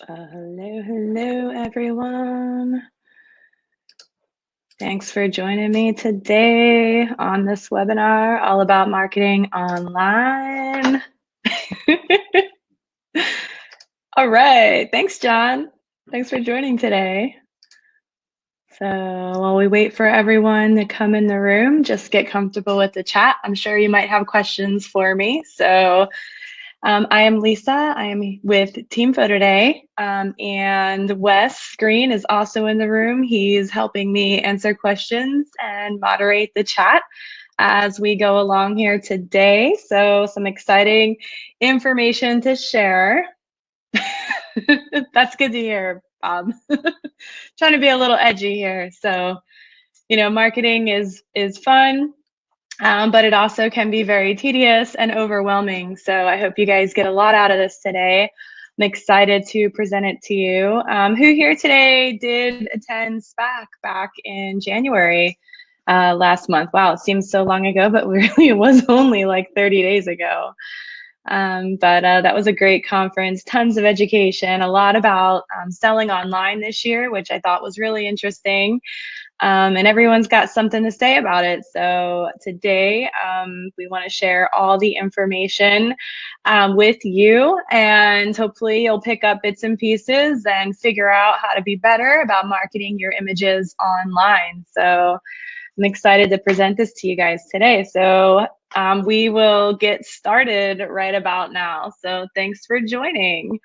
Hello, everyone. Thanks for joining me today on this webinar all about marketing online. All right, thanks, John. Thanks for joining today. So while we wait for everyone to come in the room, just get comfortable with the chat. I'm sure you might have questions for me. So I am Lisa. I am with Team Photo Day, and Wes Green is also in the room. He's helping me answer questions and moderate the chat as we go along here today. So some exciting information to share. That's good to hear, Bob. Trying to be a little edgy here. So, marketing is fun. But it also can be very tedious and overwhelming. So I hope you guys get a lot out of this today. I'm excited to present it to you. Who here today did attend SPAC back in January last month? Wow, it seems so long ago, but really it was only like 30 days ago. But that was a great conference, tons of education, a lot about selling online this year, which I thought was really interesting. And everyone's got something to say about it. So today we want to share all the information with you, and hopefully you'll pick up bits and pieces and figure out how to be better about marketing your images online. So I'm excited to present this to you guys today. So we will get started right about now. So thanks for joining.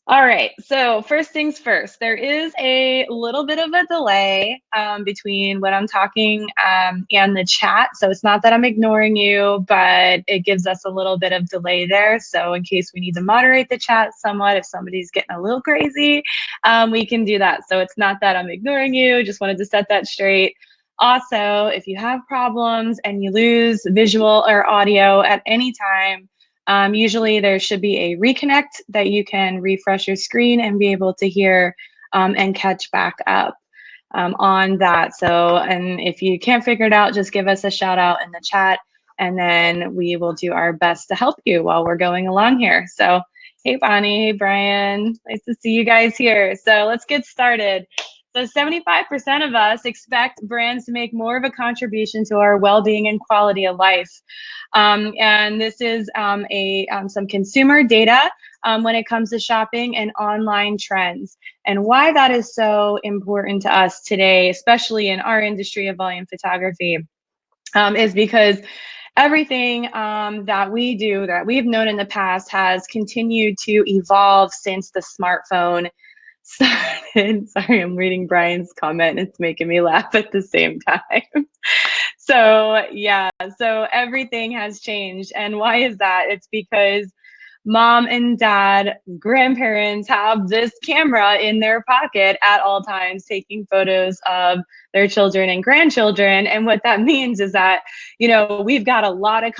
All right, so first things first, there is a little bit of a delay between what I'm talking and the chat. So it's not that I'm ignoring you, but it gives us a little bit of delay there. So in case we need to moderate the chat somewhat, if somebody's getting a little crazy, we can do that. So it's not that I'm ignoring you, just wanted to set that straight. Also, if you have problems and you lose visual or audio at any time, usually there should be a reconnect that you can refresh your screen and be able to hear and catch back up on that. So, and if you can't figure it out, just give us a shout out in the chat, and then we will do our best to help you while we're going along here. So, hey Bonnie, hey Brian, nice to see you guys here. So let's get started. So 75% of us expect brands to make more of a contribution to our well-being and quality of life. And this is some consumer data when it comes to shopping and online trends. And why that is so important to us today, especially in our industry of volume photography, is because everything that we do, that we've known in the past, has continued to evolve since the smartphone started. Sorry, I'm reading Brian's comment. It's making me laugh at the same time. So yeah, so everything has changed. And why is that? It's because mom and dad, grandparents have this camera in their pocket at all times, taking photos of their children and grandchildren. And what that means is that, we've got a lot of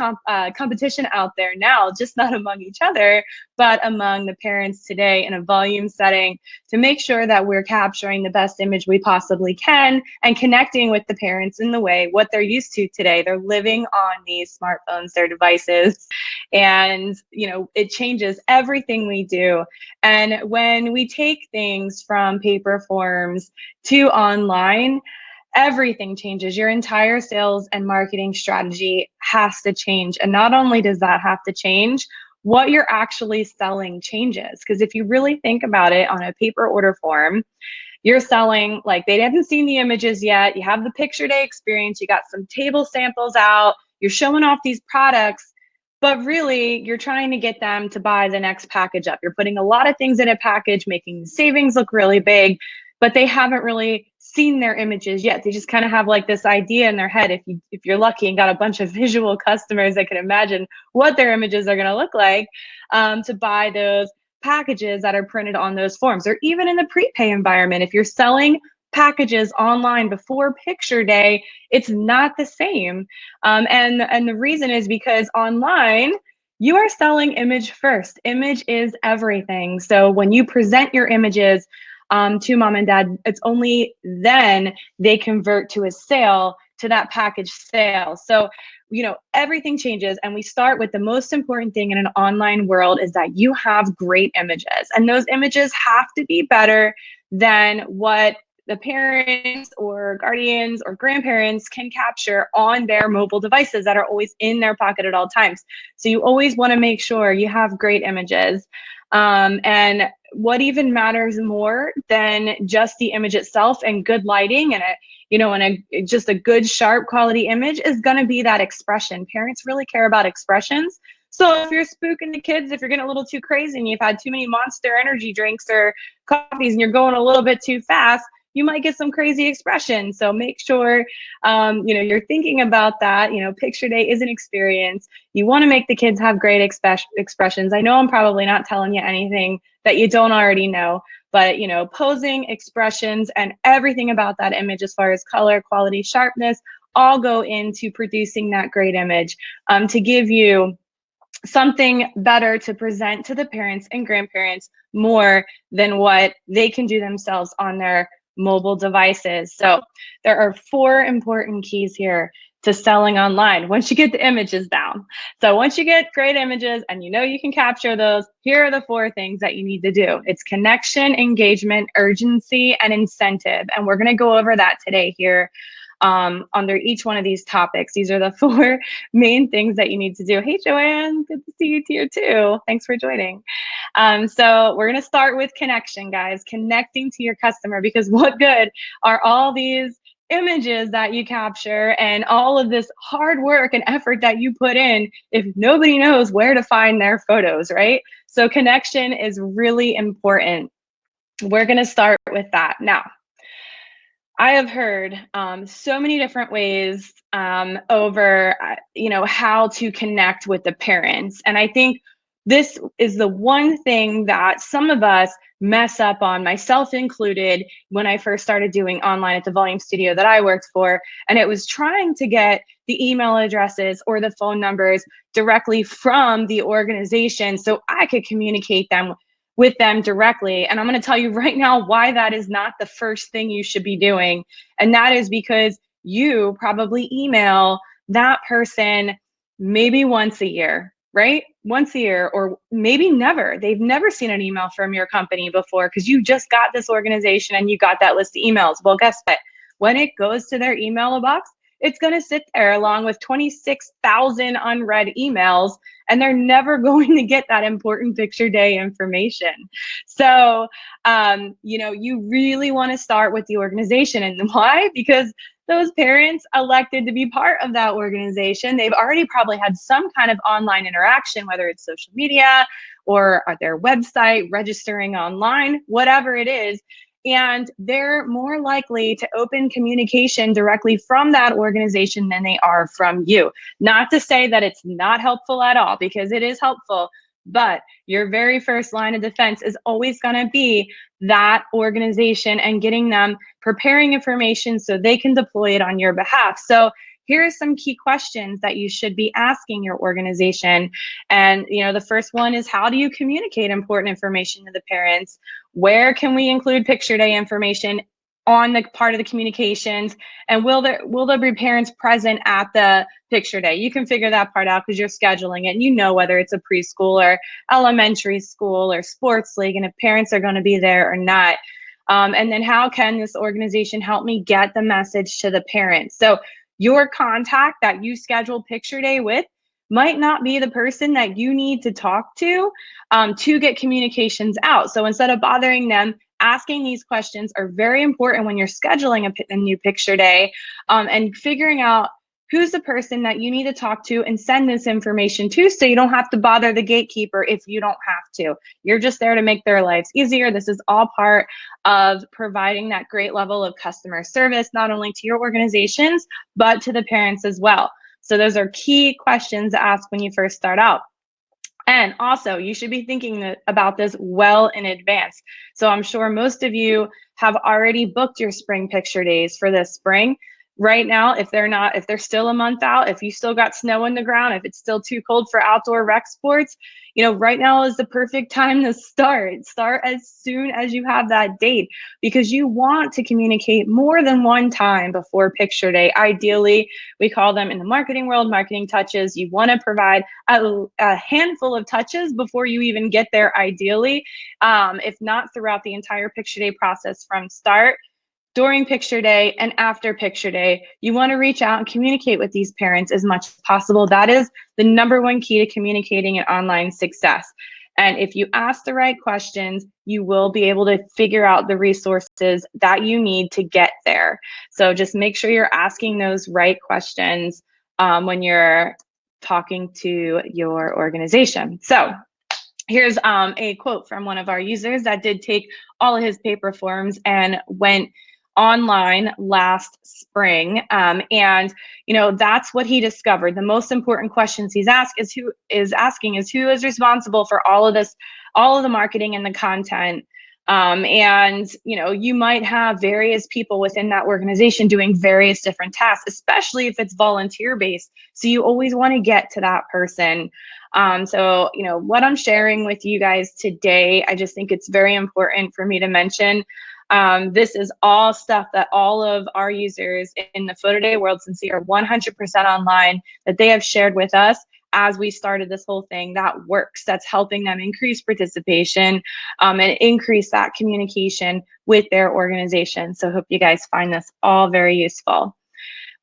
competition out there now, just not among each other, but among the parents today in a volume setting, to make sure that we're capturing the best image we possibly can and connecting with the parents in the way what they're used to today. They're living on these smartphones, their devices, and it changes everything we do. And when we take things from paper forms to online, everything changes. Your entire sales and marketing strategy has to change. And not only does that have to change, what you're actually selling changes. Because if you really think about it, on a paper order form, you're selling, like, they haven't seen the images yet. You have the picture day experience. You got some table samples out. You're showing off these products, but really you're trying to get them to buy the next package up. You're putting a lot of things in a package, making the savings look really big, but they haven't really seen their images yet. They just kind of have like this idea in their head, if you're lucky and got a bunch of visual customers that can imagine what their images are going to look like, to buy those packages that are printed on those forms. Or even in the prepay environment, if you're selling packages online before picture day, it's not the same. And the reason is because online, you are selling image first. Image is everything. So when you present your images to mom and dad, it's only then they convert to a sale, to that package sale. So everything changes, and we start with the most important thing in an online world is that you have great images, and those images have to be better than what the parents or guardians or grandparents can capture on their mobile devices that are always in their pocket at all times. So you always want to make sure you have great images. And what even matters more than just the image itself and good lighting and just a good sharp quality image is going to be that expression. Parents really care about expressions. So if you're spooking the kids, if you're getting a little too crazy and you've had too many Monster energy drinks or coffees and you're going a little bit too fast, you might get some crazy expression. So make sure, you're thinking about that. Picture day is an experience. You want to make the kids have great expressions. I know I'm probably not telling you anything that you don't already know, but, posing, expressions, and everything about that image as far as color, quality, sharpness, all go into producing that great image to give you something better to present to the parents and grandparents more than what they can do themselves on their mobile devices. So there are 4 important keys here to selling online once you get the images down. So once you get great images and you can capture those, here are the 4 things that you need to do. It's connection, engagement, urgency, and incentive. And we're going to go over that today here under each one of these topics. These are the 4 main things that you need to do. Hey, Joanne, good to see you here too. Thanks for joining. So we're going to start with connection, guys, connecting to your customer, because what good are all these images that you capture and all of this hard work and effort that you put in if nobody knows where to find their photos, right? So connection is really important. We're going to start with that. Now, I have heard so many different ways over, how to connect with the parents. And I think this is the one thing that some of us mess up on, myself included, when I first started doing online at the volume studio that I worked for. And it was trying to get the email addresses or the phone numbers directly from the organization so I could communicate with them directly. And I'm going to tell you right now why that is not the first thing you should be doing. And that is because you probably email that person maybe once a year, right? Once a year, or maybe never. They've never seen an email from your company before because you just got this organization and you got that list of emails. Well, guess what? When it goes to their email box, it's going to sit there along with 26,000 unread emails, and they're never going to get that important picture day information. So, you really want to start with the organization. And why? Because those parents elected to be part of that organization. They've already probably had some kind of online interaction, whether it's social media or their website, registering online, whatever it is. And they're more likely to open communication directly from that organization than they are from you. Not to say that it's not helpful at all, because it is helpful, but your very first line of defense is always going to be that organization and getting them preparing information so they can deploy it on your behalf. So here are some key questions that you should be asking your organization. And, the first one is, how do you communicate important information to the parents? Where can we include picture day information on the part of the communications? And will there be parents present at the picture day? You can figure that part out because you're scheduling it, and whether it's a preschool or elementary school or sports league, and if parents are going to be there or not. And then how can this organization help me get the message to the parents? So your contact that you schedule picture day with might not be the person that you need to talk to get communications out. So instead of bothering them, asking these questions are very important when you're scheduling a new picture day, and figuring out who's the person that you need to talk to and send this information to, so you don't have to bother the gatekeeper if you don't have to. You're just there to make their lives easier. This is all part of providing that great level of customer service, not only to your organizations, but to the parents as well. So those are key questions to ask when you first start out. And also, you should be thinking about this well in advance. So I'm sure most of you have already booked your spring picture days for this spring. right now, if they're still a month out, if you still got snow on the ground, if it's still too cold for outdoor rec sports, right now is the perfect time to start as soon as you have that date, because you want to communicate more than one time before picture day. Ideally, we call them in the marketing world marketing touches. You want to provide a handful of touches before you even get there, ideally, if not throughout the entire picture day process, from start, during picture day, and after picture day. You want to reach out and communicate with these parents as much as possible. That is the number one key to communicating and online success. And if you ask the right questions, you will be able to figure out the resources that you need to get there. So just make sure you're asking those right questions when you're talking to your organization. So here's a quote from one of our users that did take all of his paper forms and went online last spring. And that's what he discovered. The most important questions he's asking is who is responsible for all of this, all of the marketing and the content. And you might have various people within that organization doing various different tasks, especially if it's volunteer based. So you always want to get to that person. So what I'm sharing with you guys today, I just think it's very important for me to mention. This is all stuff that all of our users in the Photo Day World Cincy are 100% online, that they have shared with us as we started this whole thing, that works, that's helping them increase participation and increase that communication with their organization. So I hope you guys find this all very useful.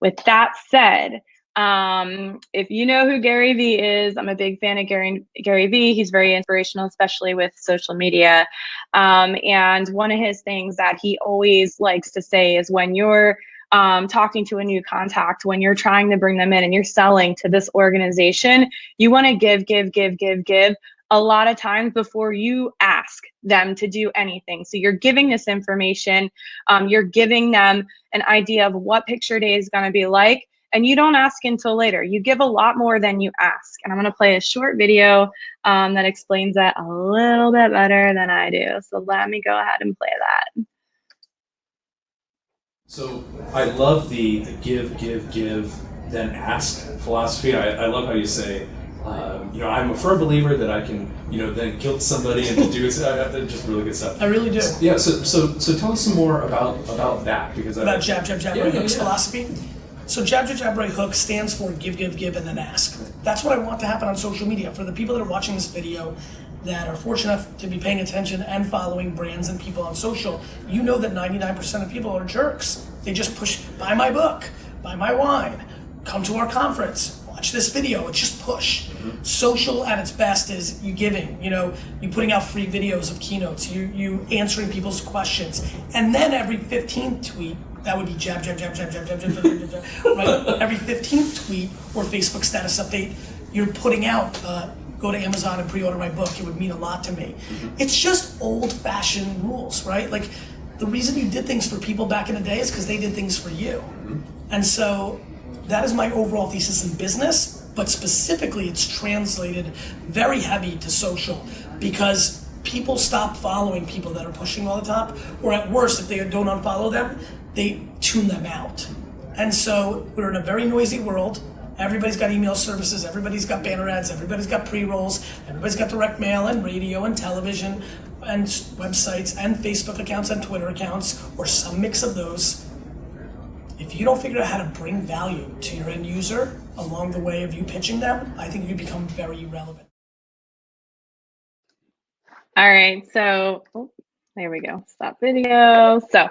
With that said, if you know who Gary Vee is, I'm a big fan of Gary Vee. He's very inspirational, especially with social media. And one of his things that he always likes to say is, when you're talking to a new contact, when you're trying to bring them in and you're selling to this organization, you want to give a lot of times before you ask them to do anything. So you're giving this information, you're giving them an idea of what picture day is going to be like, and you don't ask until later. You give a lot more than you ask. And I'm going to play a short video that explains that a little bit better than I do. So let me go ahead and play that. So I love the give, then ask philosophy. I love how you say, I'm a firm believer that I can, then guilt somebody into doing it. Just really good stuff. I really do. Yeah. So tell us some more about that, because about jab, right hooks philosophy. So jab, right hook stands for give, and then ask. That's what I want to happen on social media. For the people that are watching this video, that are fortunate enough to be paying attention and following brands and people on social, you know that 99% of people are jerks. They just push, buy my book, buy my wine, come to our conference, watch this video. It's just push. Mm-hmm. Social at its best is you giving, you putting out free videos of keynotes, you answering people's questions. And then every 15th tweet, that would be jab, right? Every 15th tweet or Facebook status update, you're putting out, go to Amazon and pre-order my book. It would mean a lot to me. Mm-hmm. It's just old-fashioned rules, right? Like, the reason you did things for people back in the day is because they did things for you. Mm-hmm. And so that is my overall thesis in business, but specifically it's translated very heavy to social, because people stop following people that are pushing all the time, or at worst, if they don't unfollow them, they tune them out. And so we're in a very noisy world. Everybody's got email services, everybody's got banner ads, everybody's got pre-rolls, everybody's got direct mail and radio and television and websites and Facebook accounts and Twitter accounts, or some mix of those. If you don't figure out how to bring value to your end user along the way of you pitching them, I think you become very irrelevant. All right, so there we go, stop video. So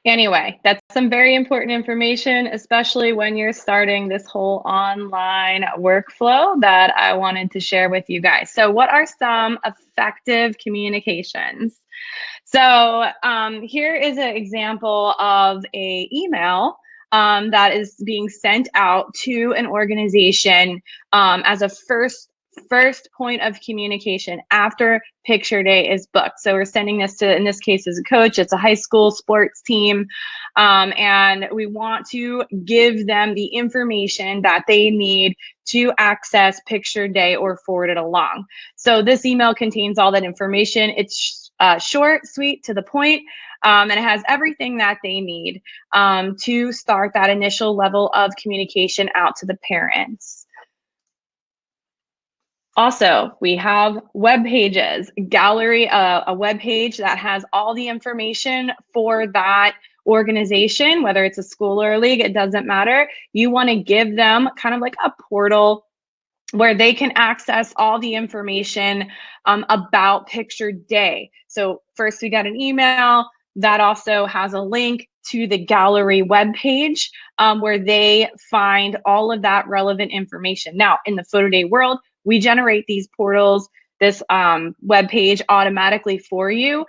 anyway, that's some very important information, especially when you're starting this whole online workflow, that I wanted to share with you guys. So what are some effective communications? So here is an example of an email that is being sent out to an organization as a first point of communication after picture day is booked. So we're sending this to, in this case, as a coach, it's a high school sports team. And we want to give them the information that they need to access picture day or forward it along. So this email contains all that information. It's short, sweet, to the point, and it has everything that they need to start that initial level of communication out to the parents. Also, we have web pages, Gallery, a web page that has all the information for that organization, whether it's a school or a league, it doesn't matter. You want to give them kind of like a portal where they can access all the information about Picture Day. So first we got an email that also has a link to the gallery webpage where they find all of that relevant information. Now, in the Photo Day world, we generate these portals, this web page automatically for you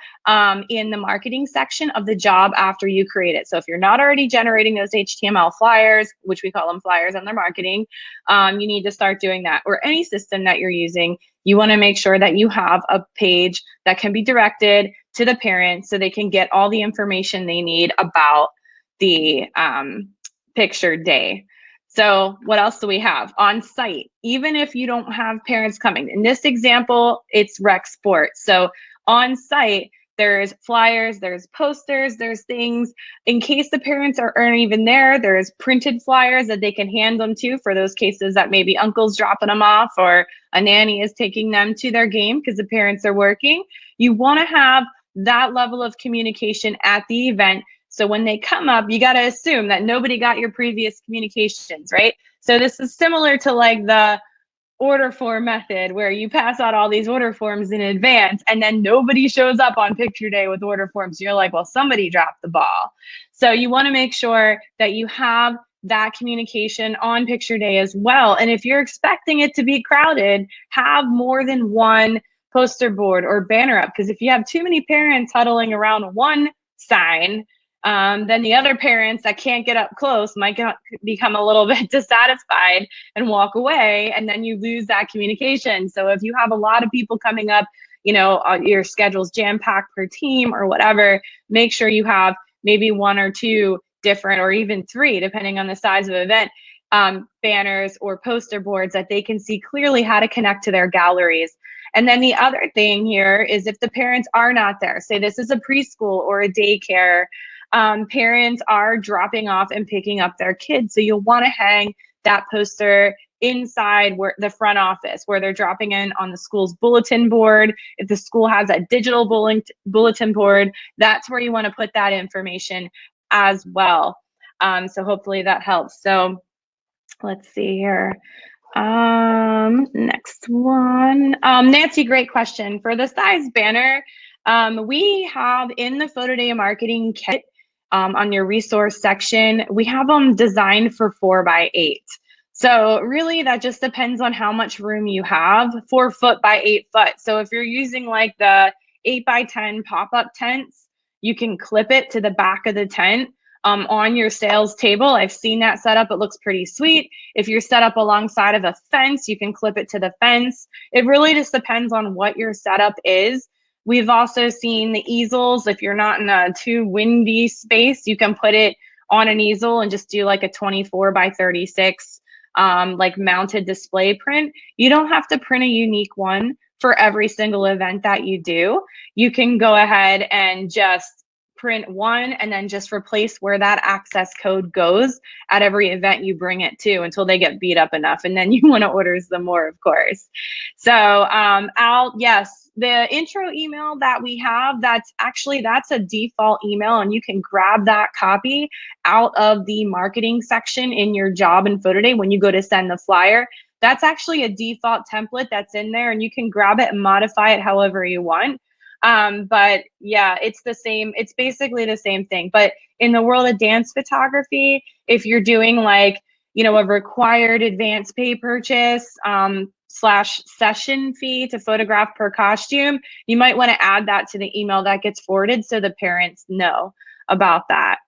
in the marketing section of the job after you create it. So if you're not already generating those HTML flyers, which we call them flyers on their marketing, you need to start doing that. Or any system that you're using, you want to make sure that you have a page that can be directed to the parents so they can get all the information they need about the Picture Day. So what else do we have on site? Even if you don't have parents coming, in this example, it's rec sports. So on site, there's flyers, there's posters, there's things in case the parents aren't even there. There's printed flyers that they can hand them to for those cases that maybe uncle's dropping them off or a nanny is taking them to their game because the parents are working. You want to have that level of communication at the event. So when they come up, you got to assume that nobody got your previous communications, right? So this is similar to like the order form method where you pass out all these order forms in advance and then nobody shows up on Picture Day with order forms. You're like, well, somebody dropped the ball. So you want to make sure that you have that communication on Picture Day as well. And if you're expecting it to be crowded, have more than one poster board or banner up, because if you have too many parents huddling around one sign, then the other parents that can't get up close might become a little bit dissatisfied and walk away, and then you lose that communication. So if you have a lot of people coming up, you know, your schedule's jam-packed per team or whatever, make sure you have maybe one or two different, or even three, depending on the size of the event, banners or poster boards that they can see clearly how to connect to their galleries. And then the other thing here is if the parents are not there, say this is a preschool or a daycare, parents are dropping off and picking up their kids. So you'll want to hang that poster inside where the front office, where they're dropping in on the school's bulletin board. If the school has a digital bulletin board, that's where you want to put that information as well. So hopefully that helps. So let's see here. Next one. Nancy, great question. For the size banner, we have in the Photo Day marketing kit, on your resource section, we have them designed for 4x8. So really that just depends on how much room you have, 4 foot by 8 foot. So if you're using like the 8x10 pop-up tents, you can clip it to the back of the tent on your sales table. I've seen that setup. It looks pretty sweet. If you're set up alongside of a fence, you can clip it to the fence. It really just depends on what your setup is. We've also seen the easels. If you're not in a too windy space, you can put it on an easel and just do like a 24x36 like mounted display print. You don't have to print a unique one for every single event that you do. You can go ahead and just print one and then just replace where that access code goes at every event you bring it to until they get beat up enough, and then you want to order some more, of course. So yes, the intro email that we have, that's a default email, and you can grab that copy out of the marketing section in your job in Photo Day when you go to send the flyer. That's actually a default template that's in there, and you can grab it and modify it however you want. But yeah, it's the same. It's basically the same thing. But in the world of dance photography, if you're doing like, you know, a required advance pay purchase / session fee to photograph per costume, you might want to add that to the email that gets forwarded so the parents know about that.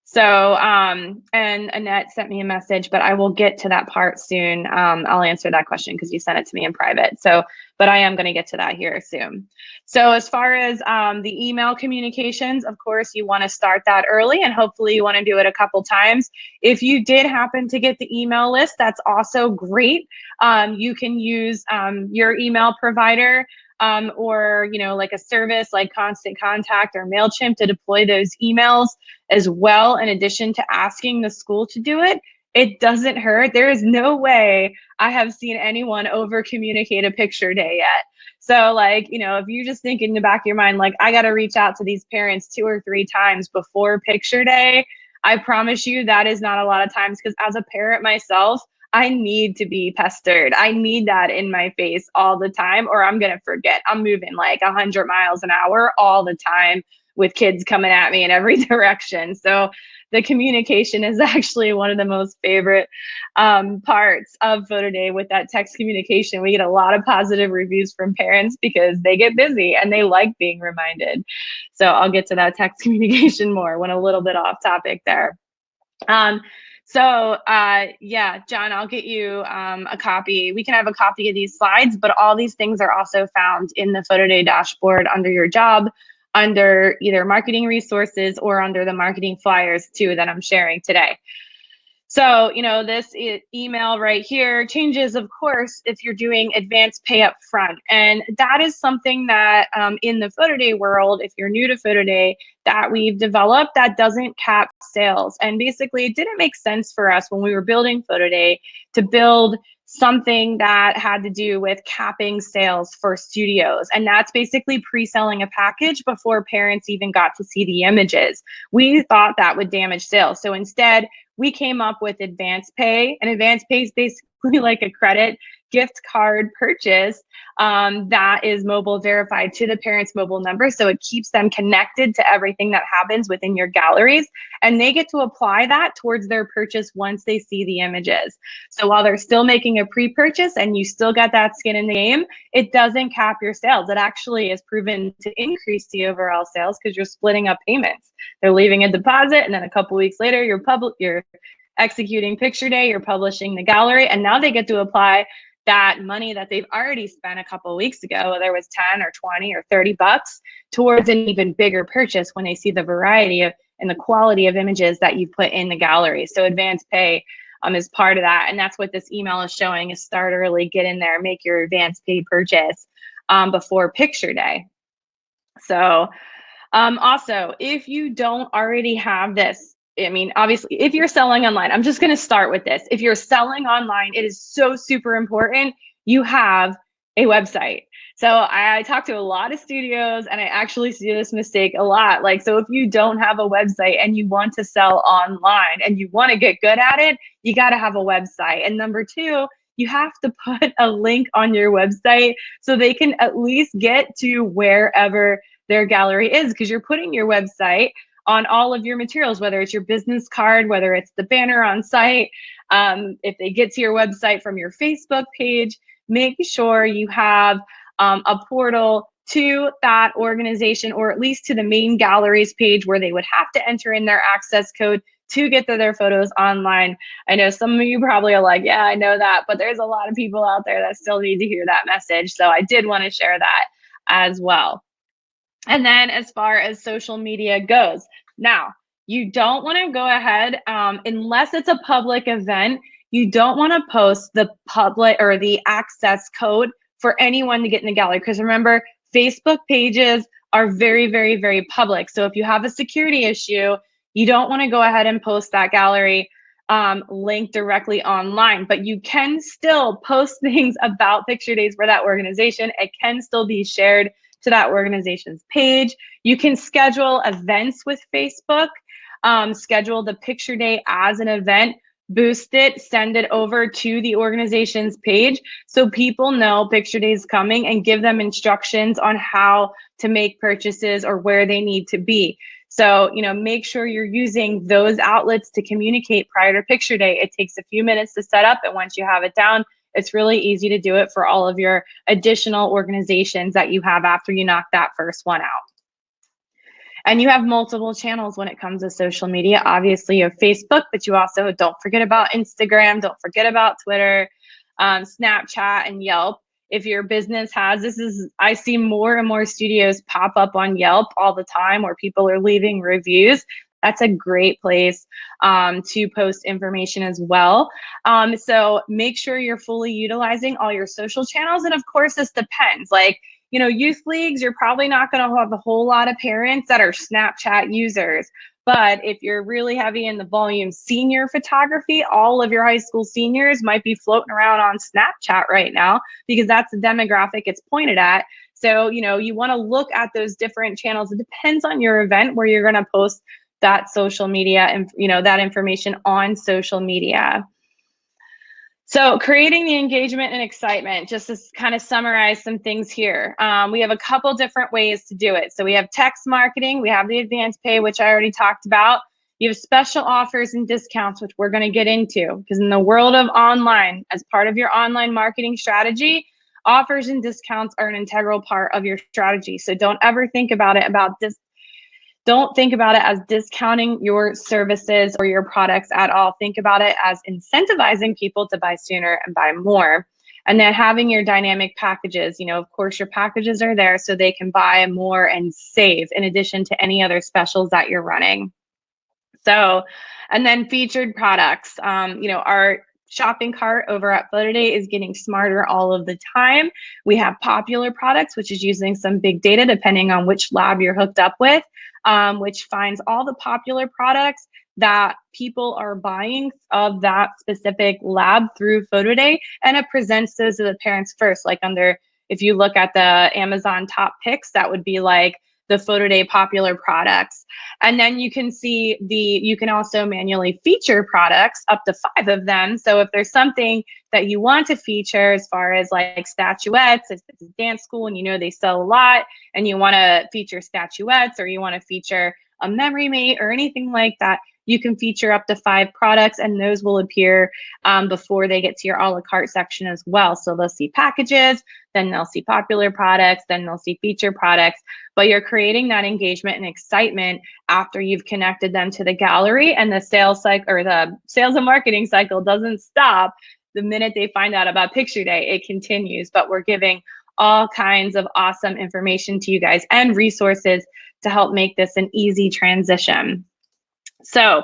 So, and Annette sent me a message, but I will get to that part soon. I'll answer that question because you sent it to me in private. So, but I am going to get to that here soon. So as far as the email communications, of course, you want to start that early, and hopefully you want to do it a couple times. If you did happen to get the email list, that's also great. You can use your email provider or, like a service like Constant Contact or MailChimp to deploy those emails as well, in addition to asking the school to do it, it doesn't hurt. There is no way I have seen anyone over communicate a picture day yet. So like, if you just think in the back of your mind, like, I got to reach out to these parents 2 or 3 times before picture day, I promise you that is not a lot of times, because as a parent myself, I need to be pestered. I need that in my face all the time, or I'm going to forget. I'm moving like 100 miles an hour all the time with kids coming at me in every direction. So the communication is actually one of the most favorite parts of Photo Day. With that text communication, we get a lot of positive reviews from parents because they get busy and they like being reminded. So I'll get to that text communication more when a little bit off topic there. Yeah, John, I'll get you a copy. We can have a copy of these slides, but all these things are also found in the Photo Day dashboard under your job, under either marketing resources or under the marketing flyers too that I'm sharing today. So, this email right here changes, of course, if you're doing advanced pay up front. And that is something that in the Photo Day world, if you're new to Photo Day, that we've developed that doesn't cap sales. And basically, it didn't make sense for us when we were building Photo Day to build something that had to do with capping sales for studios. And that's basically pre-selling a package before parents even got to see the images. We thought that would damage sales. So instead, we came up with advance pay, and advance pay is basically like a credit gift card purchase that is mobile verified to the parent's mobile number. So it keeps them connected to everything that happens within your galleries, and they get to apply that towards their purchase once they see the images. So while they're still making a pre-purchase and you still got that skin in the game, it doesn't cap your sales. It actually is proven to increase the overall sales because you're splitting up payments. They're leaving a deposit, and then a couple weeks later, you're executing picture day, you're publishing the gallery, and now they get to apply that money that they've already spent a couple of weeks ago, whether it was 10 or 20 or 30 bucks, towards an even bigger purchase when they see the variety of and the quality of images that you put in the gallery. So advance pay is part of that. And that's what this email is showing, is start early, get in there, make your advance pay purchase before picture day. So also, if you don't already have this, I mean, obviously, if you're selling online, I'm just going to start with this. If you're selling online, it is so super important you have a website. So I talk to a lot of studios, and I actually see this mistake a lot. Like, so if you don't have a website and you want to sell online and you want to get good at it, you got to have a website. And number 2, you have to put a link on your website so they can at least get to wherever their gallery is, because you're putting your website on all of your materials, whether it's your business card, whether it's the banner on site. If they get to your website from your Facebook page, make sure you have a portal to that organization, or at least to the main galleries page, where they would have to enter in their access code to get to their photos online. I know some of you probably are like, yeah, I know that, but there's a lot of people out there that still need to hear that message. So I did want to share that as well. And then as far as social media goes, now you don't want to go ahead, unless it's a public event, you don't want to post the public or the access code for anyone to get in the gallery. Because remember, Facebook pages are very, very, very public. So if you have a security issue, you don't want to go ahead and post that gallery link directly online, but you can still post things about picture days for that organization. It can still be shared to that organization's page. You can schedule events with Facebook, schedule the picture day as an event, boost it, send it over to the organization's page so people know picture day is coming, and give them instructions on how to make purchases or where they need to be. So, make sure you're using those outlets to communicate prior to picture day. It takes a few minutes to set up, and once you have it down, it's really easy to do it for all of your additional organizations that you have after you knock that first one out. And you have multiple channels when it comes to social media. Obviously, you have Facebook, but you also don't forget about Instagram, don't forget about Twitter, Snapchat, and Yelp. If your business has, I see more and more studios pop up on Yelp all the time where people are leaving reviews. That's a great place to post information as well. So make sure you're fully utilizing all your social channels. And of course, this depends. Like, youth leagues, you're probably not going to have a whole lot of parents that are Snapchat users. But if you're really heavy in the volume senior photography, all of your high school seniors might be floating around on Snapchat right now because that's the demographic it's pointed at. So, you want to look at those different channels. It depends on your event where you're going to post that social media and, that information on social media. So creating the engagement and excitement, just to kind of summarize some things here. We have a couple different ways to do it. So we have text marketing, we have the advanced pay, which I already talked about. You have special offers and discounts, which we're going to get into, because in the world of online, as part of your online marketing strategy, offers and discounts are an integral part of your strategy. So don't ever think about it Don't think about it as discounting your services or your products at all. Think about it as incentivizing people to buy sooner and buy more. And then having your dynamic packages, of course, your packages are there so they can buy more and save in addition to any other specials that you're running. So, and then featured products, our shopping cart over at Photoday is getting smarter all of the time. We have popular products, which is using some big data depending on which lab you're hooked up with, which finds all the popular products that people are buying of that specific lab through Photoday, and it presents those to the parents first. Like if you look at the Amazon top picks, that would be like the Photoday popular products. And then you can see you can also manually feature products, up to 5 of them. So if there's something that you want to feature as far as like statuettes, if it's a dance school and they sell a lot and you want to feature statuettes, or you want to feature a memory mate or anything like that, you can feature up to 5 products, and those will appear before they get to your a la carte section as well. So they'll see packages, then they'll see popular products, then they'll see feature products, but you're creating that engagement and excitement after you've connected them to the gallery, and the sales cycle or the sales and marketing cycle doesn't stop the minute they find out about picture day. It continues, but we're giving all kinds of awesome information to you guys and resources to help make this an easy transition. So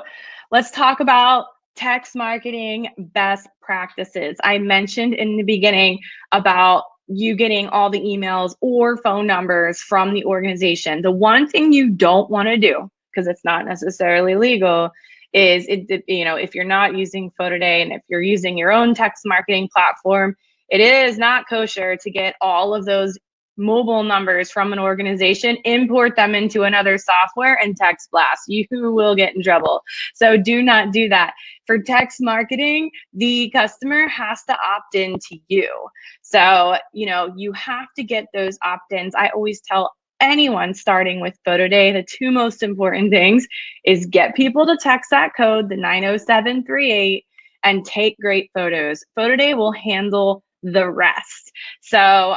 let's talk about text marketing best practices. I mentioned in the beginning about you getting all the emails or phone numbers from the organization. The one thing you don't want to do, because it's not necessarily legal, is if you're not using Photoday and if you're using your own text marketing platform, it is not kosher to get all of those mobile numbers from an organization, import them into another software, and text blast. You will get in trouble. So do not do that. For text marketing, the customer has to opt in to you. So, you have to get those opt-ins. I always tell anyone starting with Photoday, the 2 most important things is get people to text that code, the 90738, and take great photos. Photoday will handle the rest. So,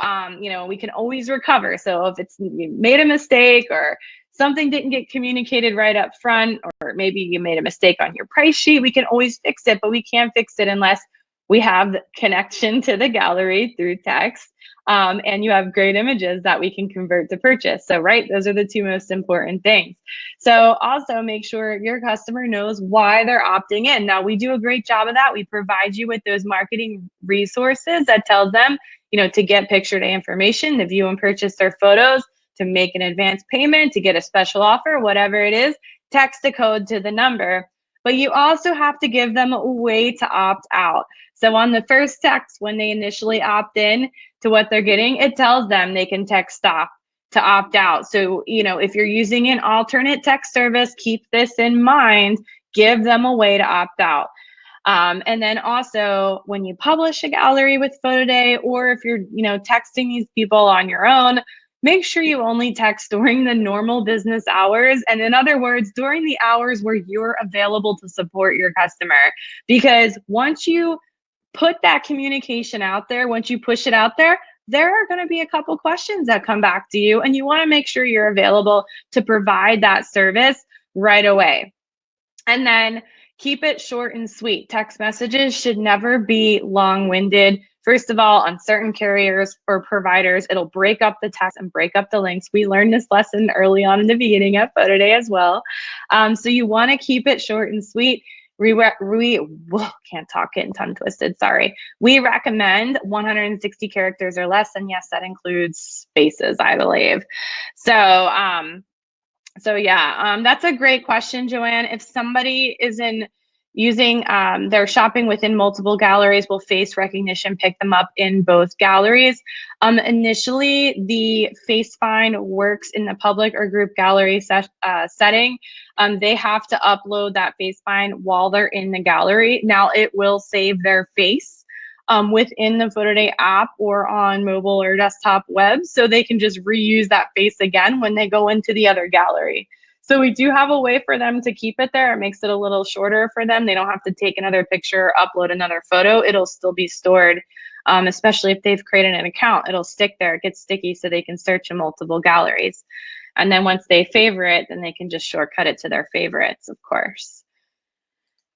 we can always recover. So if you made a mistake or something didn't get communicated right up front, or maybe you made a mistake on your price sheet, we can always fix it, but we can't fix it unless we have the connection to the gallery through text. And you have great images that we can convert to purchase. So, those are the 2 most important things. So also make sure your customer knows why they're opting in. Now, we do a great job of that. We provide you with those marketing resources that tells them, to get picture day information, to view and purchase their photos, to make an advance payment, to get a special offer, whatever it is, text a code to the number. But you also have to give them a way to opt out. So on the first text, when they initially opt in to what they're getting, it tells them they can text stop to opt out. So, if you're using an alternate text service, keep this in mind, give them a way to opt out. And then also when you publish a gallery with Photoday, or if you're, texting these people on your own, make sure you only text during the normal business hours. And in other words, during the hours where you're available to support your customer. Because once you put that communication out there, once you push it out there are going to be a couple questions that come back to you, and you want to make sure you're available to provide that service right away. And then keep it short and sweet. Text messages should never be long-winded. First of all, on certain carriers or providers, it'll break up the text and break up the links. We learned this lesson early on in the beginning at Photoday as well. So you want to keep it short and sweet. can't talk, getting tongue twisted, sorry. We recommend 160 characters or less, and yes, that includes spaces, I believe. So yeah, that's a great question, Joanne. If somebody is they're shopping within multiple galleries, will face recognition pick them up in both galleries? Initially, the face find works in the public or group gallery setting. They have to upload that face find while they're in the gallery. Now it will save their face within the Photo Day app or on mobile or desktop web, so they can just reuse that face again when they go into the other gallery. So we do have a way for them to keep it there. It makes it a little shorter for them. They don't have to take another picture, upload another photo. It'll still be stored, especially if they've created an account. It'll stick there. It gets sticky so they can search in multiple galleries. And then once they favorite, then they can just shortcut it to their favorites, of course.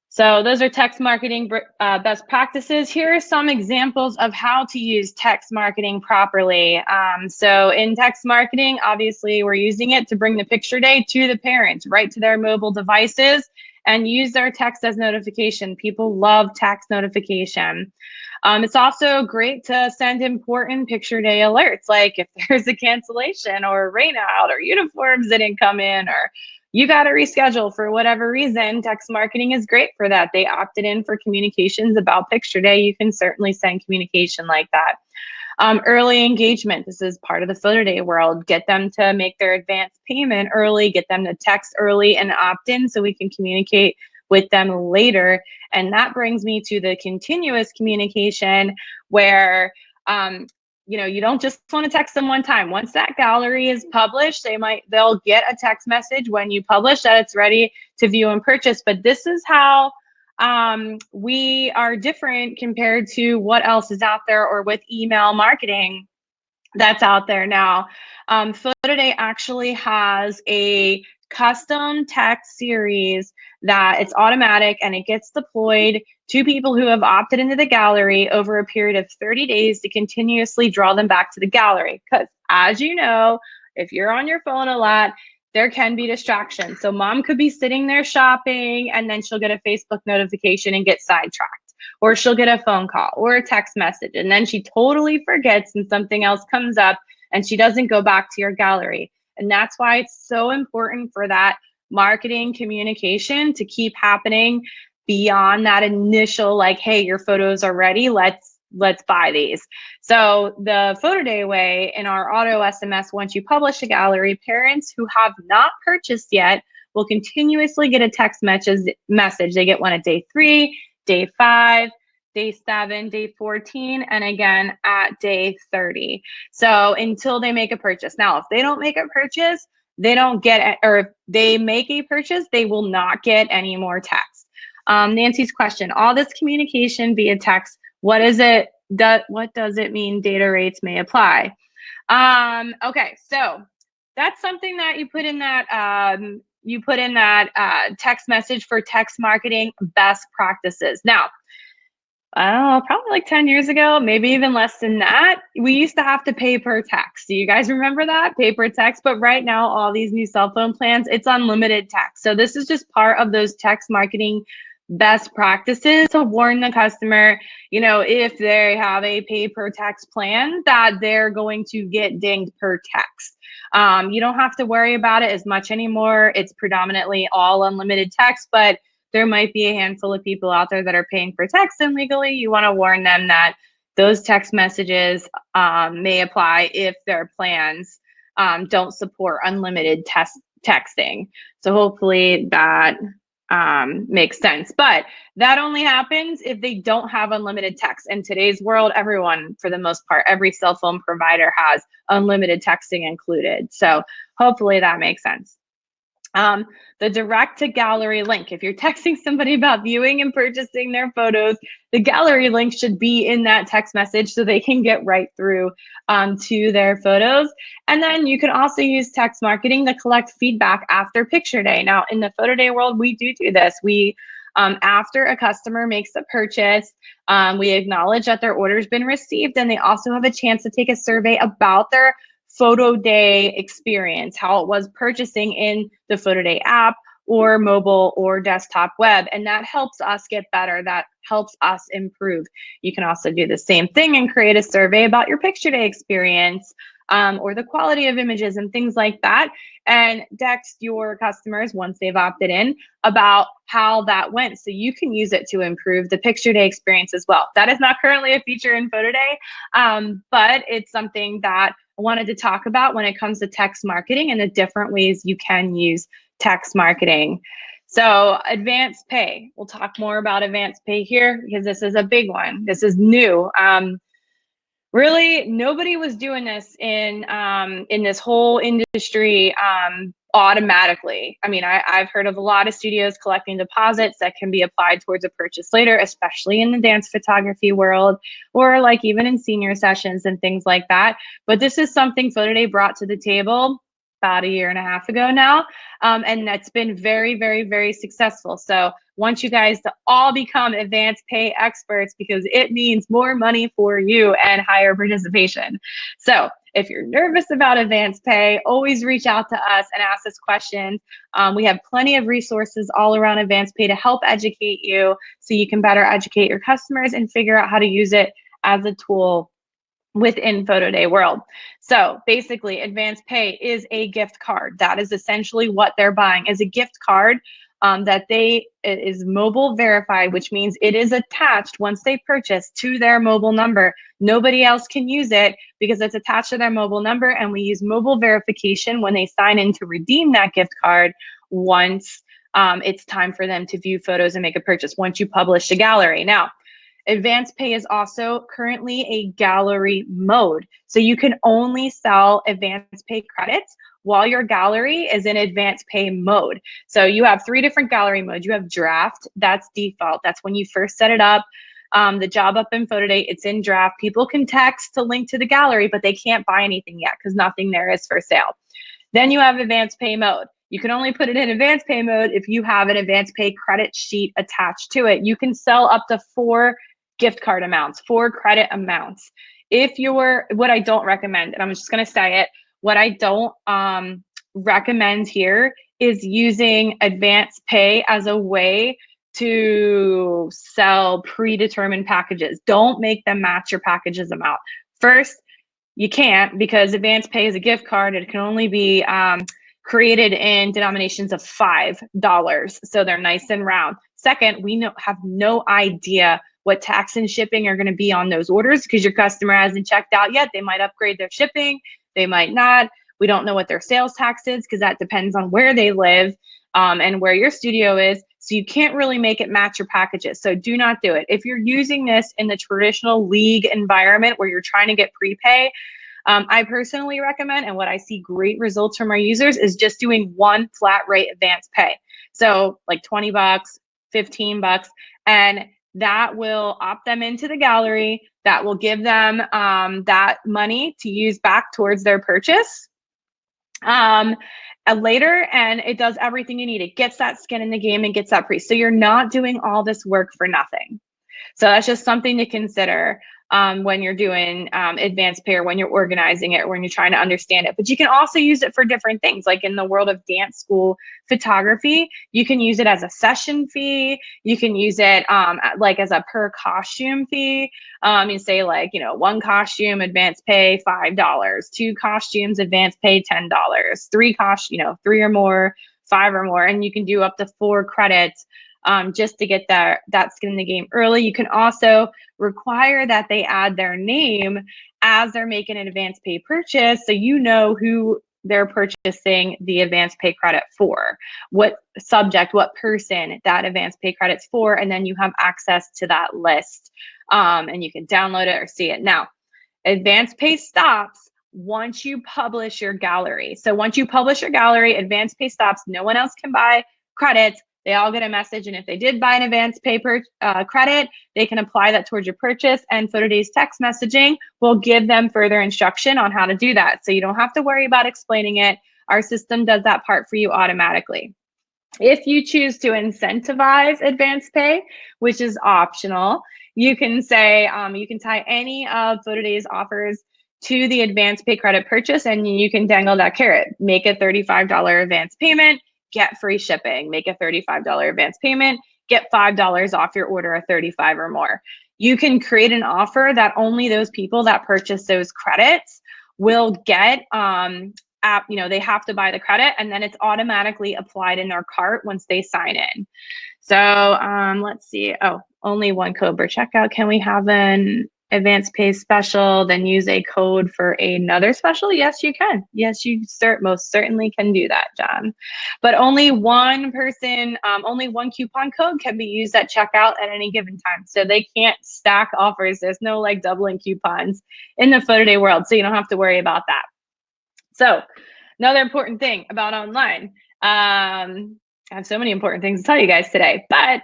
So those are text marketing best practices. Here are some examples of how to use text marketing properly. So in text marketing, obviously we're using it to bring the picture day to the parents, right to their mobile devices, and use their text as notification. People love text notification. It's also great to send important picture day alerts, like if there's a cancellation or rain out or uniforms didn't come in or you got to reschedule for whatever reason. Text marketing is great for that. They opted in for communications about picture day. You can certainly send communication like that. Early engagement. This is part of the Photo Day world. Get them to make their advance payment early, get them to text early and opt in so we can communicate with them later. And that brings me to the continuous communication where you don't just want to text them one time. Once that gallery is published, they'll get a text message when you publish that it's ready to view and purchase. But this is how we are different compared to what else is out there or with email marketing that's out there now. Photo Day actually has a custom text series that it's automatic and it gets deployed to people who have opted into the gallery over a period of 30 days to continuously draw them back to the gallery. Because as you know, if you're on your phone a lot, there can be distractions. So mom could be sitting there shopping and then she'll get a Facebook notification and get sidetracked, or she'll get a phone call or a text message and then she totally forgets and something else comes up and she doesn't go back to your gallery. And that's why it's so important for that marketing communication to keep happening beyond that initial, like, hey, your photos are ready, let's buy these. So the Photo Day way in our auto SMS, once you publish a gallery, parents who have not purchased yet will continuously get a text message. They get one at day 3, day 5, day 7, day 14, and again at day 30. So until they make a purchase. Now, if they don't make a purchase, they don't get, or if they make a purchase, they will not get any more text. Nancy's question, all this communication via text, what does it mean data rates may apply? Okay, so that's something that you put in that text message for text marketing best practices. Now, probably like 10 years ago, maybe even less than that, we used to have to pay per text. Do you guys remember that? Pay per text? But right now, all these new cell phone plans, it's unlimited text. So this is just part of those text marketing best practices to warn the customer, if they have a pay per text plan, that they're going to get dinged per text. You don't have to worry about it as much anymore. It's predominantly all unlimited text, but there might be a handful of people out there that are paying for text, and legally you want to warn them that those text messages may apply if their plans don't support unlimited texting. So hopefully that makes sense. But that only happens if they don't have unlimited text. In today's world, everyone, for the most part, every cell phone provider has unlimited texting included. So hopefully that makes sense. The direct to gallery link. If you're texting somebody about viewing and purchasing their photos, the gallery link should be in that text message so they can get right through to their photos. And then you can also use text marketing to collect feedback after picture day. Now, in the Photo Day world, we do this. We after a customer makes a purchase, we acknowledge that their order's been received, and they also have a chance to take a survey about their Photo Day experience, how it was purchasing in the Photo Day app or mobile or desktop web. And that helps us get better. That helps us improve. You can also do the same thing and create a survey about your picture day experience, or the quality of images and things like that, and text your customers once they've opted in about how that went, so you can use it to improve the picture day experience as well. That is not currently a feature in Photo Day, but it's something that I wanted to talk about when it comes to text marketing and the different ways you can use text marketing. So advanced pay, we'll talk more about advanced pay here because this is a big one. This is new. Really, nobody was doing this in this whole industry automatically. I mean, I've heard of a lot of studios collecting deposits that can be applied towards a purchase later, especially in the dance photography world, or like even in senior sessions and things like that. But this is something Photo Day brought to the table about a year and a half ago now, and that's been very, very, very successful. So want you guys to all become advanced pay experts because it means more money for you and higher participation. So if you're nervous about advanced pay, always reach out to us and ask us questions. We have plenty of resources all around advanced pay to help educate you so you can better educate your customers and figure out how to use it as a tool within Photo Day world. So basically, advanced pay is a gift card. That is essentially what they're buying, is a gift card that is mobile verified, which means it is attached once they purchase to their mobile number. Nobody else can use it because it's attached to their mobile number, and we use mobile verification when they sign in to redeem that gift card once it's time for them to view photos and make a purchase, once you publish a gallery. Now, advanced pay is also currently a gallery mode. So you can only sell advanced pay credits while your gallery is in advanced pay mode. So you have 3 different gallery modes. You have draft, that's default. That's when you first set it up. The job up in Photo Day, it's in draft. People can text to link to the gallery, but they can't buy anything yet because nothing there is for sale. Then you have advanced pay mode. You can only put it in advanced pay mode if you have an advanced pay credit sheet attached to it. You can sell up to 4 gift card amounts, 4 credit amounts. What I don't recommend, and I'm just going to say it, what I don't recommend here is using advanced pay as a way to sell predetermined packages. Don't make them match your packages amount. First, you can't, because advanced pay is a gift card. It can only be created in denominations of $5, so they're nice and round. Second, we have no idea what tax and shipping are going to be on those orders because your customer hasn't checked out yet. They might upgrade their shipping, they might not. We don't know what their sales tax is because that depends on where they live and where your studio is. So you can't really make it match your packages. So do not do it. If you're using this in the traditional league environment where you're trying to get prepay, I personally recommend, and what I see great results from our users, is just doing one flat rate advanced pay. So like $20, $15, and that will opt them into the gallery. That will give them that money to use back towards their purchase later, and it does everything you need. It gets that skin in the game and gets that pre. So you're not doing all this work for nothing. So that's just something to consider when you're doing advanced pay, or when you're organizing it, or when you're trying to understand it. But you can also use it for different things. Like in the world of dance school photography, you can use it as a session fee. You can use it like as a per costume fee. You say like, 1 costume, advanced pay, $5, 2 costumes, advanced pay, $10, 3 3 or more, 5 or more, and you can do up to 4 credits just to get that skin in the game early. You can also require that they add their name as they're making an advanced pay purchase, so you know who they're purchasing the advanced pay credit for, what subject, what person that advanced pay credit's for, and then you have access to that list and you can download it or see it. Now, advanced pay stops once you publish your gallery. So once you publish your gallery, advanced pay stops. No one else can buy credits. They all get a message, and if they did buy an advanced pay credit, they can apply that towards your purchase, and Photo Day's text messaging will give them further instruction on how to do that. So you don't have to worry about explaining it. Our system does that part for you automatically. If you choose to incentivize advanced pay, which is optional, you can say, you can tie any of Photo Day's offers to the advanced pay credit purchase, and you can dangle that carrot. Make a $35 advance payment, get free shipping. Make a $35 advance payment, get $5 off your order of 35 or more. You can create an offer that only those people that purchase those credits will get. They have to buy the credit, and then it's automatically applied in their cart once they sign in. So let's see. Oh, only one code per checkout. Can we have an advance pay special, then use a code for another special? Yes, you can. Yes, you most certainly can do that, John. But only one person, only one coupon code can be used at checkout at any given time. So they can't stack offers. There's no like doubling coupons in the Photo Day world. So you don't have to worry about that. So another important thing about online, I have so many important things to tell you guys today, but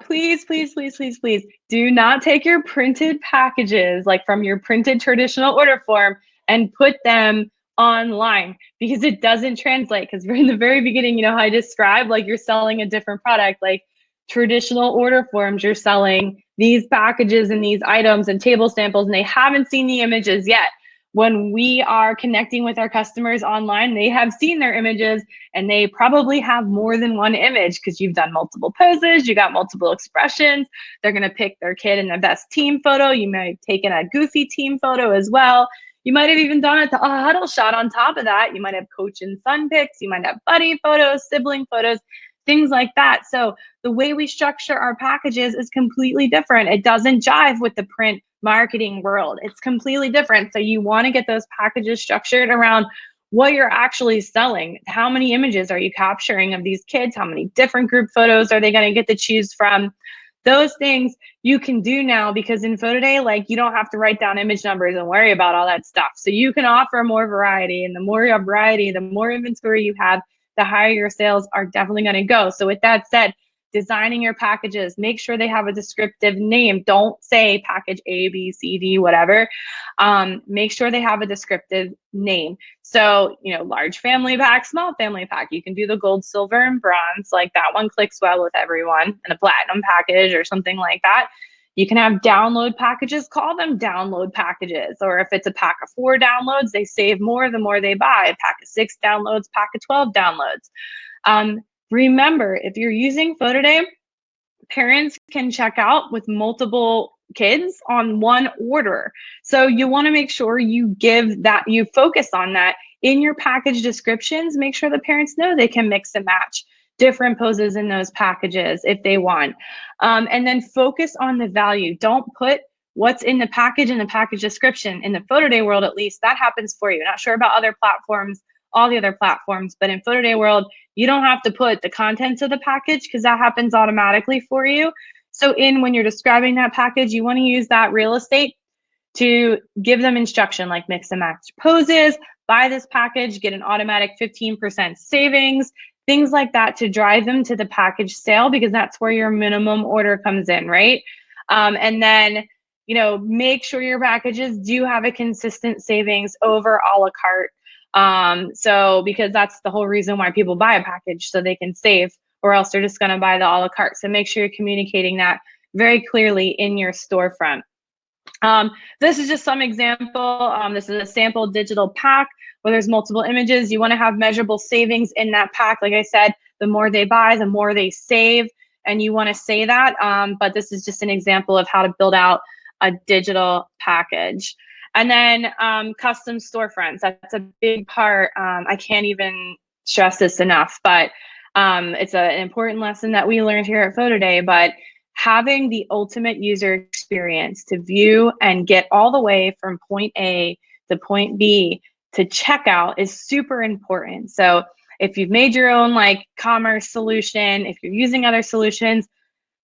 please, please, please, please, please do not take your printed packages, like from your printed traditional order form, and put them online, because it doesn't translate. Because in the very beginning, you know how I described, like you're selling a different product, like traditional order forms, you're selling these packages and these items and table samples, and they haven't seen the images yet. When we are connecting with our customers online, they have seen their images, and they probably have more than one image because you've done multiple poses, you got multiple expressions. They're going to pick their kid in the best team photo. You might have taken a goofy team photo as well. You might have even done a huddle shot on top of that. You might have coach and son pics. You might have buddy photos, sibling photos, things like that. So the way we structure our packages is completely different. It doesn't jive with the print marketing world. It's completely different. So you want to get those packages structured around what you're actually selling. How many images are you capturing of these kids? How many different group photos are they going to get to choose from? Those things you can do now, because in Photo Day, like, you don't have to write down image numbers and worry about all that stuff. So you can offer more variety, and the more variety, the more inventory you have, the higher your sales are definitely going to go. So with that said, designing your packages, make sure they have a descriptive name. Don't say package A, B, C, D, whatever. Make sure they have a descriptive name. So, large family pack, small family pack. You can do the gold, silver, and bronze. Like, that one clicks well with everyone. And a platinum package or something like that. You can have download packages, call them download packages. Or if it's a pack of 4 downloads, they save more the more they buy. A pack of 6 downloads, pack of 12 downloads. Remember, if you're using Photo Day, parents can check out with multiple kids on one order. So you want to make sure you focus on that in your package descriptions. Make sure the parents know they can mix and match different poses in those packages if they want. And then focus on the value. Don't put what's in the package in the package description. In the Photo Day world, at least, that happens for you. Not sure about other platforms, all the other platforms, but in Photo Day world, you don't have to put the contents of the package because that happens automatically for you. So when you're describing that package, you want to use that real estate to give them instruction, like mix and match poses, buy this package, get an automatic 15% savings, things like that, to drive them to the package sale, because that's where your minimum order comes in, right? And then, make sure your packages do have a consistent savings over a la carte. Because that's the whole reason why people buy a package, so they can save, or else they're just going to buy the a la carte. So make sure you're communicating that very clearly in your storefront. This is just some example. This is a sample digital pack where there's multiple images. You want to have measurable savings in that pack. Like I said, the more they buy, the more they save, and you want to say that. But this is just an example of how to build out a digital package. And then custom storefronts. That's a big part. I can't even stress this enough, but it's an important lesson that we learned here at Photo Day. But having the ultimate user experience to view and get all the way from point A to point B to checkout is super important. So if you've made your own commerce solution, if you're using other solutions,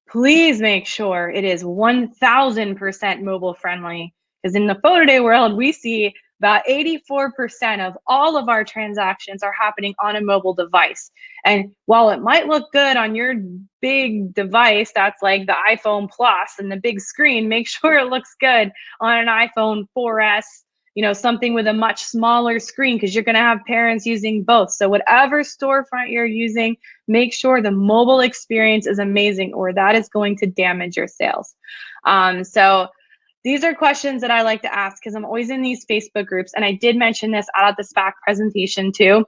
please make sure it is 1000% mobile friendly. Because in the Photo Day world, we see about 84% of all of our transactions are happening on a mobile device. And while it might look good on your big device, that's like the iPhone Plus and the big screen, make sure it looks good on an iPhone 4S, something with a much smaller screen, because you're going to have parents using both. So whatever storefront you're using, make sure the mobile experience is amazing, or that is going to damage your sales. So these are questions that I like to ask because I'm always in these Facebook groups. And I did mention this out at the SPAC presentation too.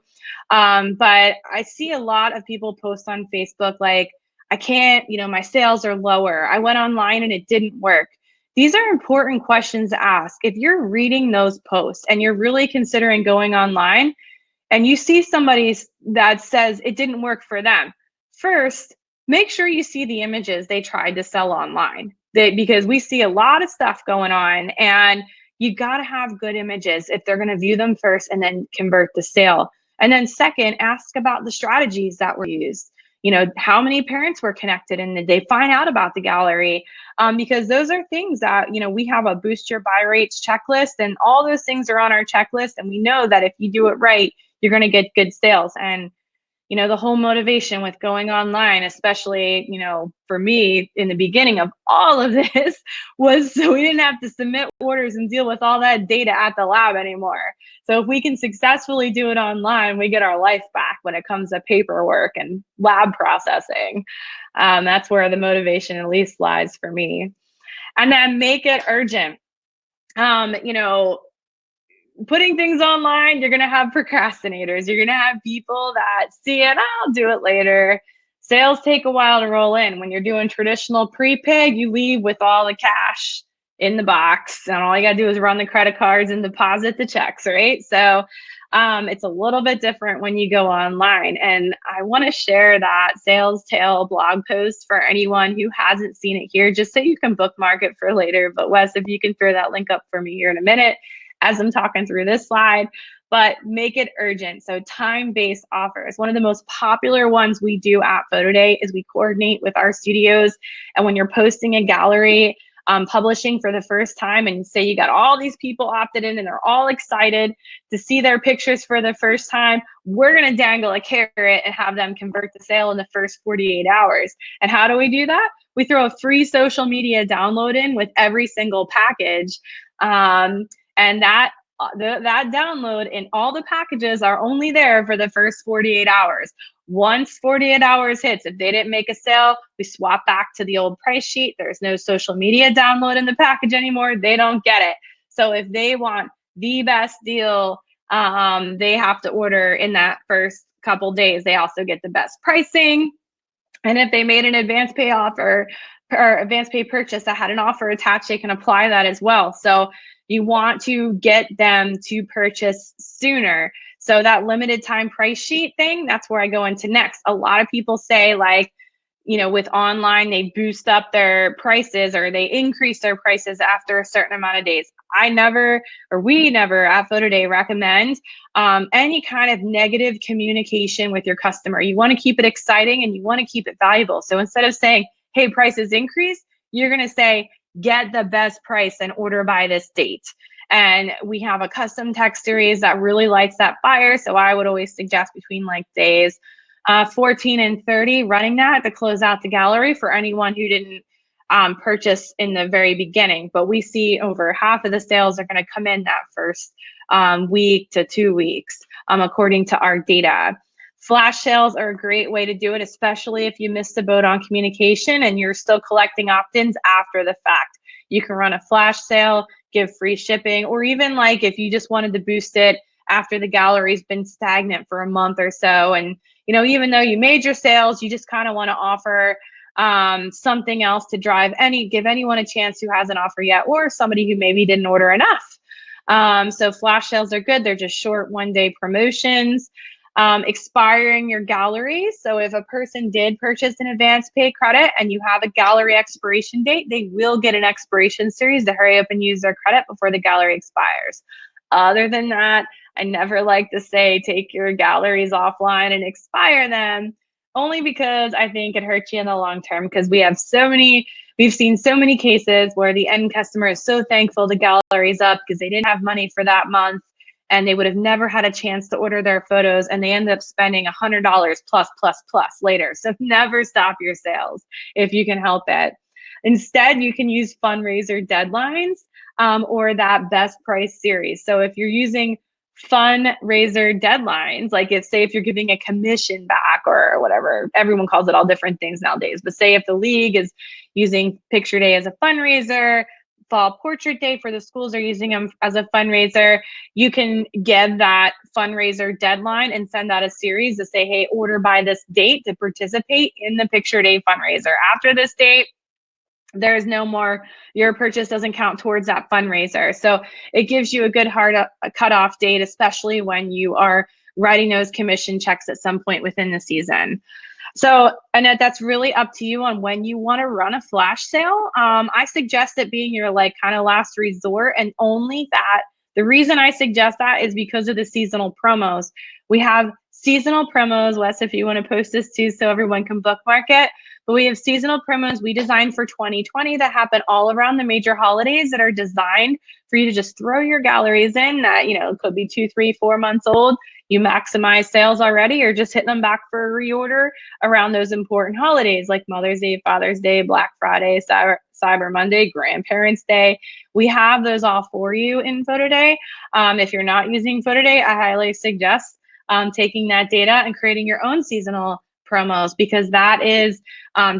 But I see a lot of people post on Facebook like, I can't, my sales are lower. I went online and it didn't work. These are important questions to ask. If you're reading those posts and you're really considering going online and you see somebody that says it didn't work for them, first, make sure you see the images they tried to sell online. Because we see a lot of stuff going on, and you got to have good images if they're going to view them first and then convert the sale. And then second, ask about the strategies that were used. How many parents were connected and did they find out about the gallery? Because those are things that, we have a boost your buy rates checklist, and all those things are on our checklist. And we know that if you do it right, you're going to get good sales. And the whole motivation with going online, especially, for me in the beginning of all of this, was so we didn't have to submit orders and deal with all that data at the lab anymore. So if we can successfully do it online, we get our life back when it comes to paperwork and lab processing. That's where the motivation at least lies for me. And then make it urgent. Putting things online, you're going to have procrastinators. You're going to have people that see it, I'll do it later. Sales take a while to roll in. When you're doing traditional prepaid, you leave with all the cash in the box, and all you got to do is run the credit cards and deposit the checks, right? So it's a little bit different when you go online. And I want to share that sales tail blog post for anyone who hasn't seen it here, just so you can bookmark it for later. But Wes, if you can throw that link up for me here in a minute as I'm talking through this slide. But make it urgent. So time-based offers. One of the most popular ones we do at Photo Day is we coordinate with our studios. And when you're posting a gallery, publishing for the first time, and say you got all these people opted in and they're all excited to see their pictures for the first time, we're going to dangle a carrot and have them convert the sale in the first 48 hours. And how do we do that? We throw a free social media download in with every single package. And that download and all the packages are only there for the first 48 hours. Once 48 hours hits, if they didn't make a sale, we swap back to the old price sheet. There's no social media download in the package anymore. They don't get it. So if they want the best deal, they have to order in that first couple days. They also get the best pricing. And if they made an advance pay offer or advance pay purchase that had an offer attached, they can apply that as well. So you want to get them to purchase sooner. So that limited time price sheet thing, that's where I go into next. A lot of people say like, with online, they boost up their prices or they increase their prices after a certain amount of days. We never at Photo Day recommend any kind of negative communication with your customer. You want to keep it exciting and you want to keep it valuable. So instead of saying, hey, prices increase, you're going to say, get the best price and order by this date. And we have a custom text series that really lights that fire. So I would always suggest between like days 14 and 30 running that to close out the gallery for anyone who didn't purchase in the very beginning. But we see over half of the sales are going to come in that first week to 2 weeks, according to our data. Flash sales are a great way to do it, especially if you missed the boat on communication and you're still collecting opt-ins after the fact. You can run a flash sale, give free shipping, or even like if you just wanted to boost it after the gallery's been stagnant for a month or so. And, even though you made your sales, you just kind of want to offer something else to give anyone a chance who hasn't offered yet, or somebody who maybe didn't order enough. So flash sales are good. They're just short one-day promotions. Expiring your gallery. So if a person did purchase an advance pay credit and you have a gallery expiration date, they will get an expiration series to hurry up and use their credit before the gallery expires. Other than that, I never like to say take your galleries offline and expire them, only because I think it hurts you in the long term, because we've seen so many cases where the end customer is so thankful the gallery's up because they didn't have money for that month and they would have never had a chance to order their photos, and they end up spending $100 plus later. So never stop your sales if you can help it. Instead, you can use fundraiser deadlines or that best price series. So if you're using fundraiser deadlines, like if you're giving a commission back or whatever, everyone calls it all different things nowadays, but say if the league is using Picture Day as a fundraiser, Fall Portrait Day for the schools are using them as a fundraiser. You can give that fundraiser deadline and send out a series to say, hey, order by this date to participate in the Picture Day fundraiser. After this date, there's no more, your purchase doesn't count towards that fundraiser. So it gives you a good hard cutoff date, especially when you are writing those commission checks at some point within the season. So Annette, that's really up to you on when you want to run a flash sale. I suggest it being your like kind of last resort, and only that. The reason I suggest that is because of the seasonal promos. We have seasonal promos, Wes, if you want to post this too so everyone can bookmark it. But we have seasonal promos we designed for 2020 that happen all around the major holidays that are designed for you to just throw your galleries in that, you know, could be 2, 3, 4 months old. You maximize sales already, or just hit them back for a reorder around those important holidays like Mother's Day, Father's Day, Black Friday, Cyber Monday, Grandparents' Day. We have those all for you in Photo Day. If you're not using Photo Day, I highly suggest taking that data and creating your own seasonal promos, because that is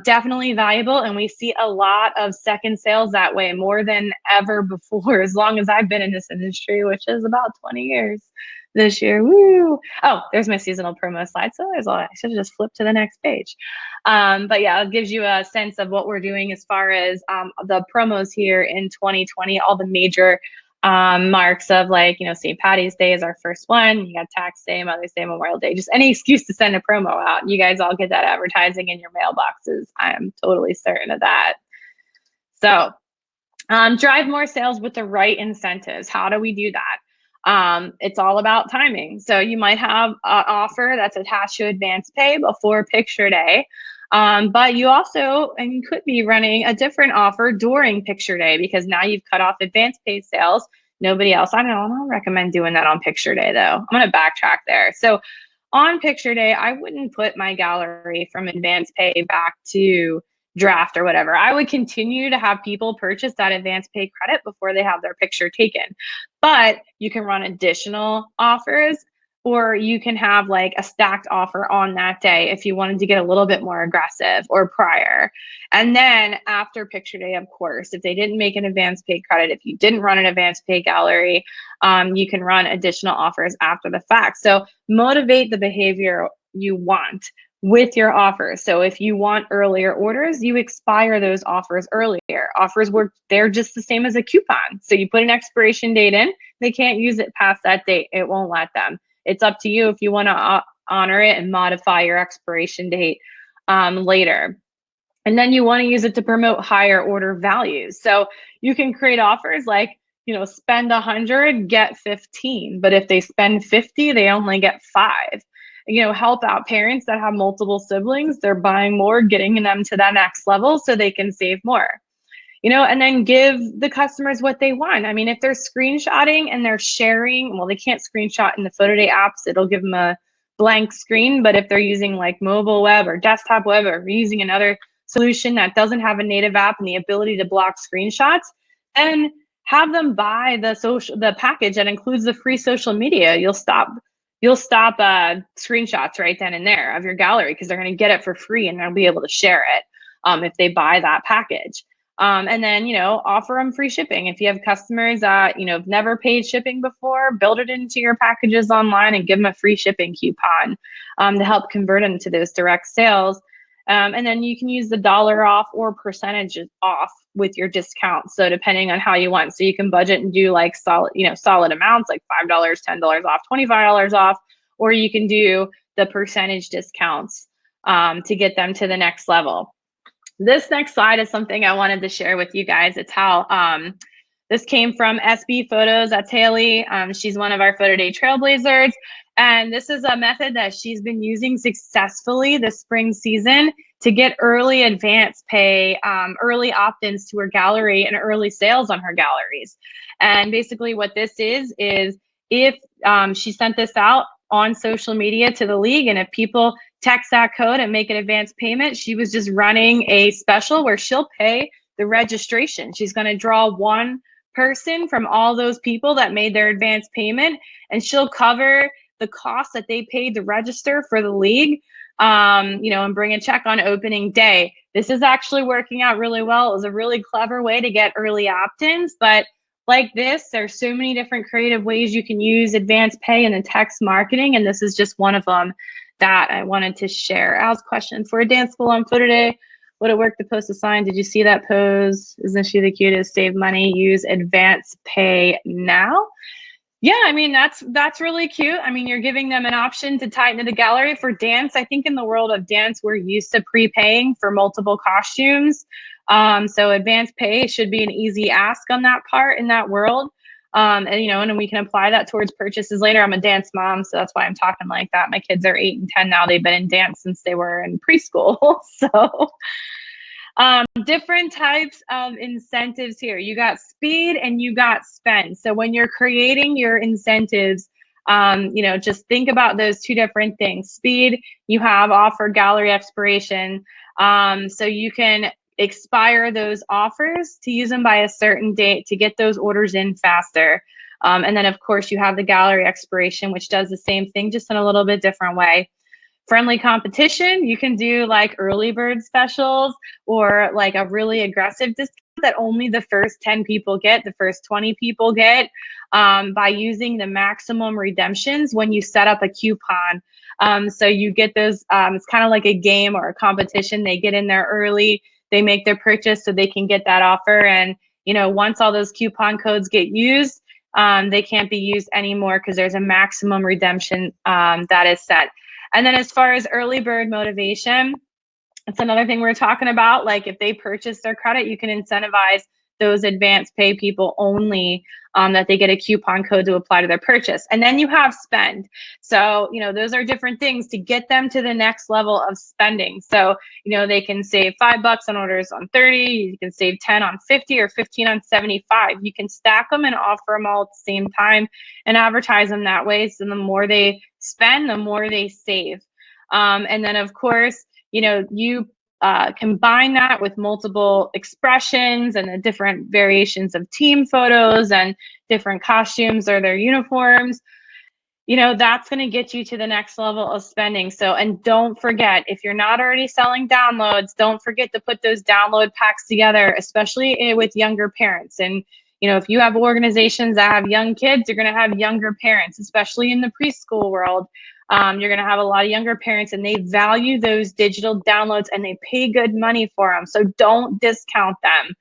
definitely valuable, and we see a lot of second sales that way, more than ever before, as long as I've been in this industry, which is about 20 years this year. Woo! Oh, there's my seasonal promo slide. So I should have just flipped to the next page. But yeah, it gives you a sense of what we're doing as far as the promos here in 2020, all the major marks of, like, you know, St. Patty's Day is our first one. You got Tax Day, Mother's Day, Memorial Day, just any excuse to send a promo out. You guys all get that advertising in your mailboxes. I am totally certain of that. So drive more sales with the right incentives. How do we do that? It's all about timing. So you might have an offer that's attached to advance pay before Picture Day. But you also, and you could be running a different offer during Picture Day, because now you've cut off advance pay sales. Nobody else, I don't recommend doing that on Picture Day though. I'm gonna backtrack there. So on Picture Day, I wouldn't put my gallery from advance pay back to draft or whatever. I would continue to have people purchase that advance pay credit before they have their picture taken. But you can run additional offers, or you can have like a stacked offer on that day if you wanted to get a little bit more aggressive, or prior. And then after Picture Day, of course, if they didn't make an advance pay credit, if you didn't run an advance pay gallery, you can run additional offers after the fact. So motivate the behavior you want with your offers. So if you want earlier orders, you expire those offers earlier. Offers they're just the same as a coupon. So you put an expiration date in, they can't use it past that date. It won't let them. It's up to you if you want to honor it and modify your expiration date later. And then you want to use it to promote higher order values. So you can create offers like, you know, spend 100, get 15. But if they spend 50, they only get 5. You know, help out parents that have multiple siblings. They're buying more, getting them to that next level so they can save more. You know, and then give the customers what they want. I mean, if they're screenshotting and they're sharing, well, they can't screenshot in the Photo Day apps. It'll give them a blank screen. But if they're using like mobile web or desktop web, or using another solution that doesn't have a native app and the ability to block screenshots, then have them buy the package that includes the free social media. You'll stop screenshots right then and there of your gallery, because they're going to get it for free and they'll be able to share it if they buy that package. And then, you know, offer them free shipping. If you have customers that, you know, have never paid shipping before, build it into your packages online and give them a free shipping coupon to help convert them to those direct sales. And then you can use the dollar off or percentage off with your discount. So depending on how you want, so you can budget and do like solid amounts like $5, $10 off, $25 off, or you can do the percentage discounts to get them to the next level. This next slide is something I wanted to share with you guys. It's how this came from SB Photos. That's Haley. She's one of our Photo Day trailblazers. And this is a method that she's been using successfully this spring season to get early advance pay, early opt-ins to her gallery and early sales on her galleries. And basically what this is if she sent this out on social media to the league, and if people text that code and make an advance payment, she was just running a special where she'll pay the registration. She's going to draw one person from all those people that made their advance payment, and she'll cover the cost that they paid to register for the league and bring a check on opening day. This is actually working out really well. It was a really clever way to get early opt-ins, but like this, there's so many different creative ways you can use advanced pay and the text marketing, and this is just one of them that I wanted to share. Al's question: for a dance school on photo day, would it work to post a sign? Did you see that pose? Isn't she the cutest? Save money, use advanced pay now. Yeah, I mean, that's really cute. I mean, you're giving them an option to tie into the gallery. For dance, I think in the world of dance, we're used to prepaying for multiple costumes. So advanced pay should be an easy ask on that part in that world. And we can apply that towards purchases later. I'm a dance mom, so that's why I'm talking like that. My kids are 8 and 10 now. They've been in dance since they were in preschool. So different types of incentives here. You got speed and you got spend. So when you're creating your incentives, just think about those two different things. Speed, you have offer gallery expiration. So you can expire those offers to use them by a certain date to get those orders in faster. And then of course you have the gallery expiration, which does the same thing, just in a little bit different way. Friendly competition, you can do like early bird specials or like a really aggressive discount that only the first 10 people get, the first 20 people get, by using the maximum redemptions when you set up a coupon. So you get those, it's kind of like a game or a competition. They get in there early, they make their purchase so they can get that offer. And, once all those coupon codes get used, they can't be used anymore because there's a maximum redemption that is set. And then as far as early bird motivation, it's another thing we're talking about. Like if they purchase their credit, you can incentivize those advanced pay people only, that they get a coupon code to apply to their purchase. And then you have spend. So, those are different things to get them to the next level of spending. So, they can save $5 on orders on 30, you can save 10 on 50 or 15 on 75. You can stack them and offer them all at the same time and advertise them that way. So the more they spend, the more they save. And then of course, you combine that with multiple expressions and the different variations of team photos and different costumes or their uniforms, that's going to get you to the next level of spending. So, and don't forget, if you're not already selling downloads, don't forget to put those download packs together, especially with younger parents. And, if you have organizations that have young kids, you're going to have younger parents, especially in the preschool world. You're going to have a lot of younger parents and they value those digital downloads and they pay good money for them. So don't discount them.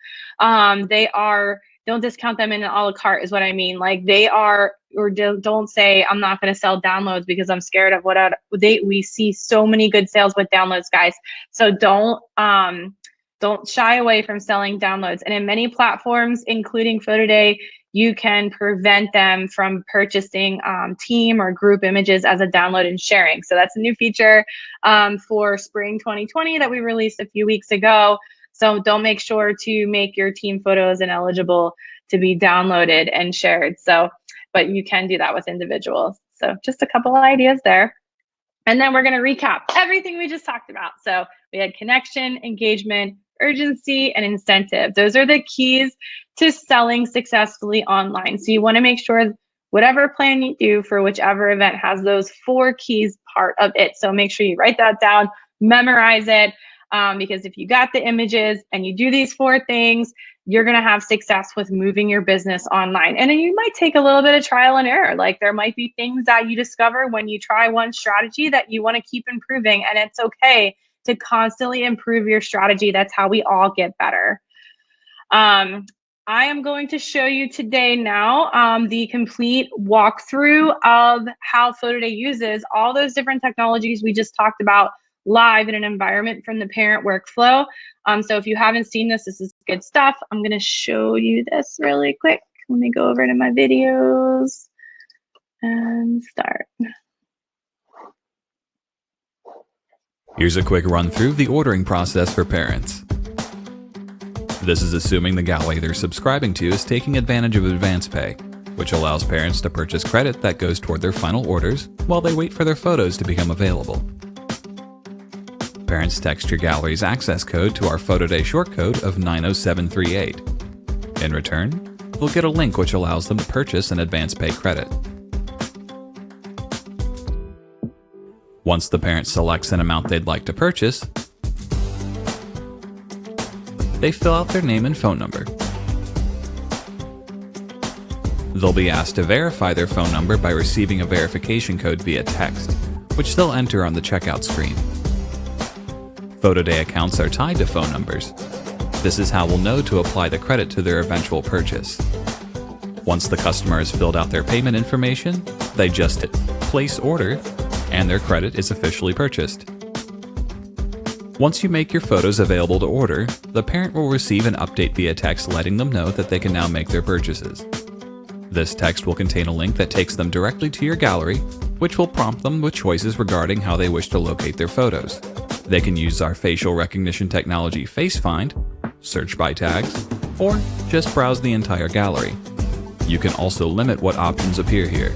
Don't discount them in an a la carte is what I mean. Like don't say, I'm not going to sell downloads because I'm scared of we see so many good sales with downloads, guys. So don't shy away from selling downloads. And in many platforms, including Photoday, you can prevent them from purchasing team or group images as a download and sharing. So that's a new feature for spring 2020 that we released a few weeks ago. So don't make sure to make your team photos ineligible to be downloaded and shared. So, but you can do that with individuals. So just a couple of ideas there. And then we're going to recap everything we just talked about. So we had connection, engagement, urgency, and incentive. Those are the keys to selling successfully online. So you want to make sure whatever plan you do for whichever event has those 4 keys part of it. So make sure you write that down, memorize it, because if you got the images and you do these 4 things, you're going to have success with moving your business online. And then you might take a little bit of trial and error. Like there might be things that you discover when you try one strategy that you want to keep improving, and it's okay to constantly improve your strategy. That's how we all get better. I am going to show you today now the complete walkthrough of how Photoday uses all those different technologies we just talked about live in an environment from the parent workflow. So if you haven't seen this, this is good stuff. I'm going to show you this really quick. Let me go over to my videos and start. Here's a quick run through the ordering process for parents. This is assuming the gallery they're subscribing to is taking advantage of advance pay, which allows parents to purchase credit that goes toward their final orders while they wait for their photos to become available. Parents text your gallery's access code to our Photoday shortcode of 90738. In return, they'll get a link which allows them to purchase an advance pay credit. Once the parent selects an amount they'd like to purchase, they fill out their name and phone number. They'll be asked to verify their phone number by receiving a verification code via text, which they'll enter on the checkout screen. PhotoDay accounts are tied to phone numbers. This is how we'll know to apply the credit to their eventual purchase. Once the customer has filled out their payment information, they just hit Place Order, and their credit is officially purchased. Once you make your photos available to order, the parent will receive an update via text letting them know that they can now make their purchases. This text will contain a link that takes them directly to your gallery, which will prompt them with choices regarding how they wish to locate their photos. They can use our facial recognition technology FaceFind, search by tags, or just browse the entire gallery. You can also limit what options appear here.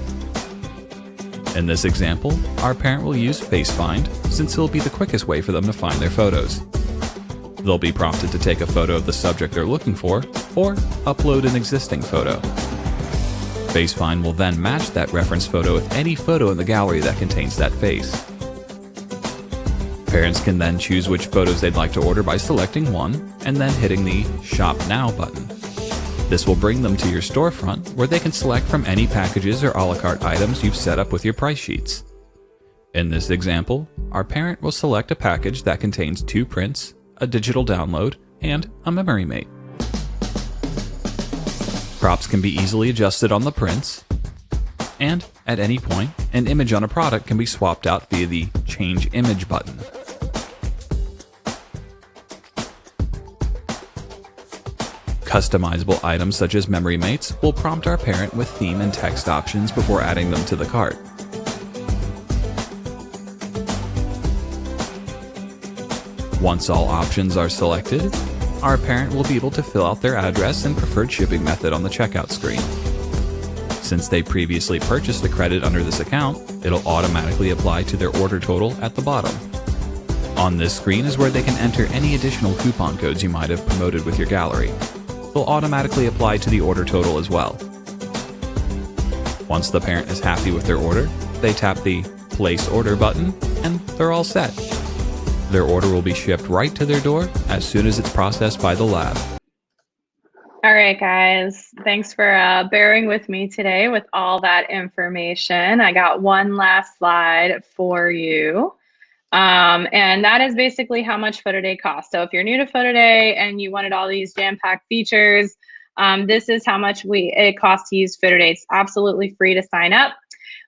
In this example, our parent will use FaceFind since it'll be the quickest way for them to find their photos. They'll be prompted to take a photo of the subject they're looking for or upload an existing photo. FaceFind will then match that reference photo with any photo in the gallery that contains that face. Parents can then choose which photos they'd like to order by selecting one and then hitting the Shop Now button. This will bring them to your storefront where they can select from any packages or a la carte items you've set up with your price sheets. In this example, our parent will select a package that contains 2 prints, a digital download, and a memory mate. Crops can be easily adjusted on the prints, and at any point, an image on a product can be swapped out via the Change Image button. Customizable items such as memory mates will prompt our parent with theme and text options before adding them to the cart. Once all options are selected, our parent will be able to fill out their address and preferred shipping method on the checkout screen. Since they previously purchased a credit under this account, it'll automatically apply to their order total at the bottom. On this screen is where they can enter any additional coupon codes you might have promoted with your gallery. They'll automatically apply to the order total as well. Once the parent is happy with their order, they tap the Place Order button and they're all set. Their order will be shipped right to their door as soon as it's processed by the lab. All right, guys, thanks for bearing with me today with all that information. I got one last slide for you. And that is basically how much PhotoDay costs. So if you're new to PhotoDay and you wanted all these jam-packed features, this is how much it costs to use PhotoDay. It's absolutely free to sign up.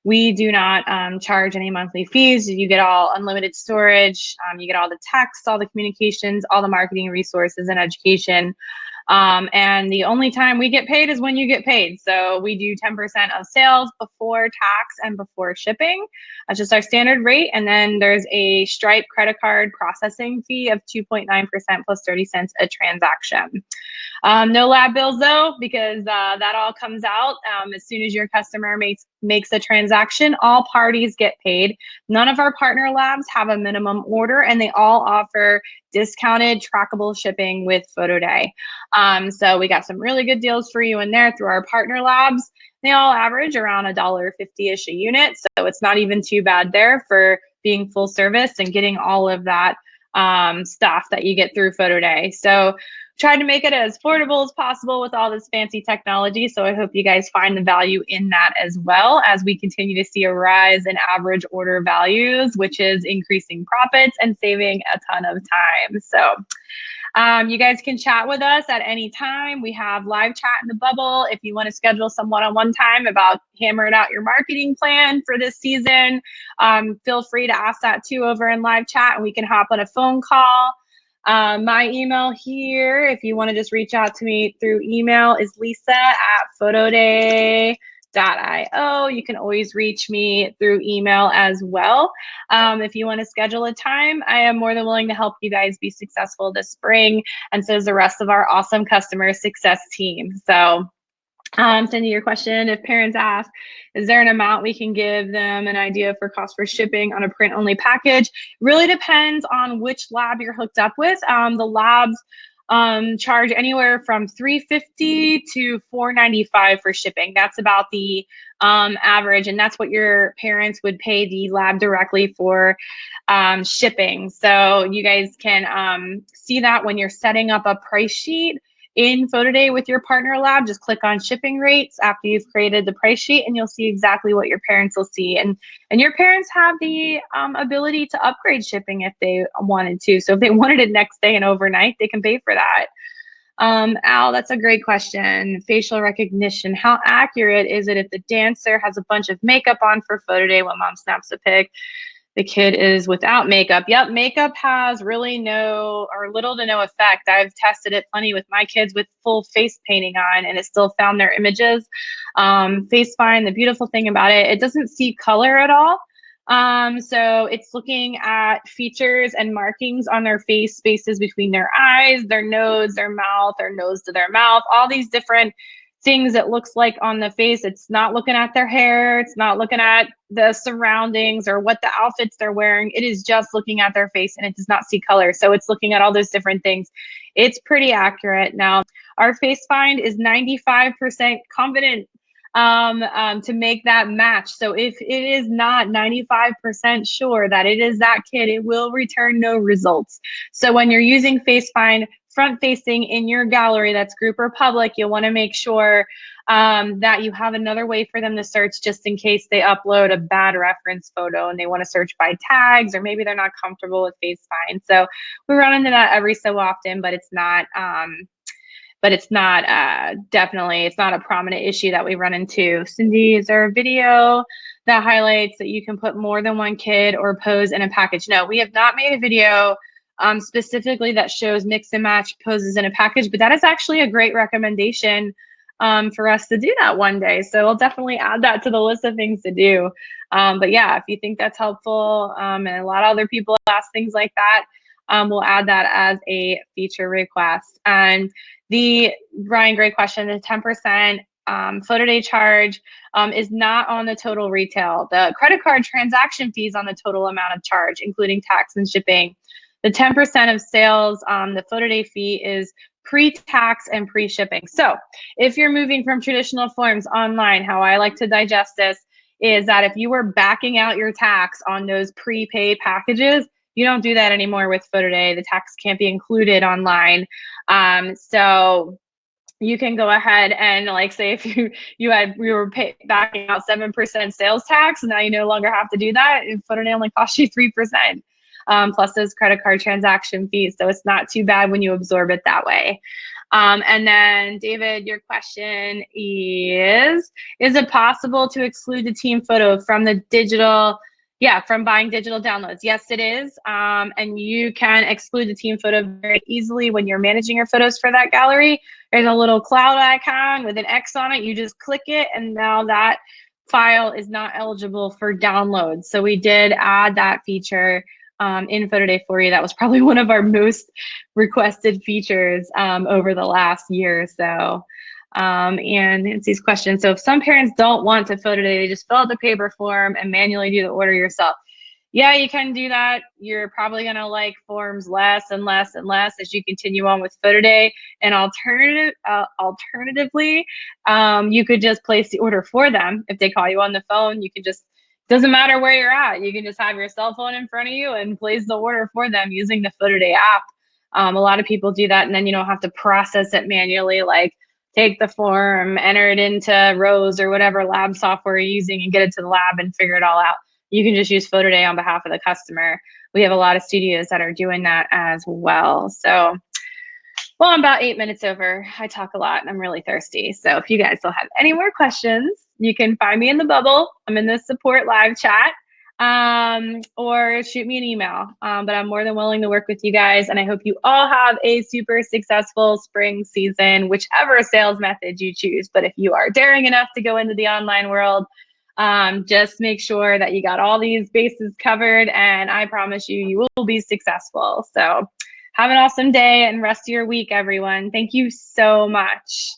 We do not charge any monthly fees. You get all unlimited storage. You get all the text, all the communications, all the marketing resources and education. And the only time we get paid is when you get paid. So we do 10% of sales before tax and before shipping. That's just our standard rate. And then there's a Stripe credit card processing fee of 2.9% plus 30 cents a transaction. No lab bills though, because that all comes out as soon as your customer makes a transaction. All parties get paid. None of our partner labs have a minimum order, and they all offer discounted trackable shipping with PhotoDay. So we got some really good deals for you in there through our partner labs. They all average around $1.50-ish a unit, so it's not even too bad there for being full service and getting all of that stuff that you get through PhotoDay. So tried to make it as affordable as possible with all this fancy technology. So I hope you guys find the value in that as well as we continue to see a rise in average order values, which is increasing profits and saving a ton of time. So you guys can chat with us at any time. We have live chat in the bubble. If you want to schedule some one-on-one time about hammering out your marketing plan for this season, feel free to ask that too over in live chat, and we can hop on a phone call. My email here, if you want to just reach out to me through email, is lisa@photoday.io. You can always reach me through email as well. If you want to schedule a time, I am more than willing to help you guys be successful this spring, and so is the rest of our awesome customer success team. So sending your question, if parents ask, is there an amount we can give them an idea for cost for shipping on a print only package? Really depends on which lab you're hooked up with. The labs charge anywhere from $3.50 to $4.95 for shipping. That's about the average, and that's what your parents would pay the lab directly for shipping. So you guys can see that when you're setting up a price sheet in Photoday with your partner lab. Just click on shipping rates after you've created the price sheet, and you'll see exactly what your parents will see. And your parents have the ability to upgrade shipping if they wanted to. So if they wanted it next day and overnight, they can pay for that. Al, that's a great question. Facial recognition. How accurate is it if the dancer has a bunch of makeup on for photo day when mom snaps a pic? The kid is without makeup. Yep, makeup has really no or little to no effect. I've tested it plenty with my kids with full face painting on, and it still found their images. FaceFind, the beautiful thing about it, it doesn't see color at all. So it's looking at features and markings on their face, spaces between their eyes, their nose, their mouth, their nose to their mouth, all these different things it looks like on the face. It's not looking at their hair. It's not looking at the surroundings or what the outfits they're wearing. It is just looking at their face, and it does not see color. So it's looking at all those different things. It's pretty accurate. Now, our FaceFind is 95% confident to make that match. So if it is not 95% sure that it is that kid, it will return no results. So when you're using FaceFind front facing in your gallery, that's group or public, you'll want to make sure that you have another way for them to search just in case they upload a bad reference photo and they want to search by tags, or maybe they're not comfortable with FaceFind. So we run into that every so often, but it's not definitely, it's not a prominent issue that we run into. Cindy, is there a video that highlights that you can put more than one kid or pose in a package? No, we have not made a video specifically that shows mix and match poses in a package, but that is actually a great recommendation for us to do that one day. So we'll definitely add that to the list of things to do. But yeah, if you think that's helpful, and a lot of other people ask things like that, we'll add that as a feature request. And Brian, great question. The 10% photo day charge is not on the total retail. The credit card transaction fees on the total amount of charge, including tax and shipping. The 10% of sales, the photo day fee is pre-tax and pre-shipping. So if you're moving from traditional forms online, how I like to digest this is that if you were backing out your tax on those prepay packages, you don't do that anymore with Photo Day. The tax can't be included online. So you can go ahead and, like, say if you were backing out 7% sales tax, now you no longer have to do that. Photo Day only costs you 3%. Plus those credit card transaction fees. So it's not too bad when you absorb it that way. And then David, your question is it possible to exclude the team photo from the digital, from buying digital downloads? Yes, it is. And you can exclude the team photo very easily when you're managing your photos for that gallery. There's a little cloud icon with an X on it. You just click it, and now that file is not eligible for download. So we did add that feature in Photo Day for you. That was probably one of our most requested features over the last year or so. And Nancy's question, so if some parents don't want to Photo Day, they just fill out the paper form and manually do the order yourself. Yeah, you can do that. You're probably going to like forms less and less and less as you continue on with Photo Day. And alternatively, you could just place the order for them. If they call you on the phone, you can just, doesn't matter where you're at, you can just have your cell phone in front of you and place the order for them using the Photo Day app. A lot of people do that, and then you don't have to process it manually, like take the form, enter it into Rose or whatever lab software you're using and get it to the lab and figure it all out. You can just use Photo Day on behalf of the customer. We have a lot of studios that are doing that as well. So, well, I'm about 8 minutes over. I talk a lot and I'm really thirsty. So if you guys still have any more questions, you can find me in the bubble. I'm in the support live chat, or shoot me an email. But I'm more than willing to work with you guys. And I hope you all have a super successful spring season, whichever sales method you choose. But if you are daring enough to go into the online world, just make sure that you got all these bases covered, and I promise you, you will be successful. So have an awesome day and rest of your week, everyone. Thank you so much.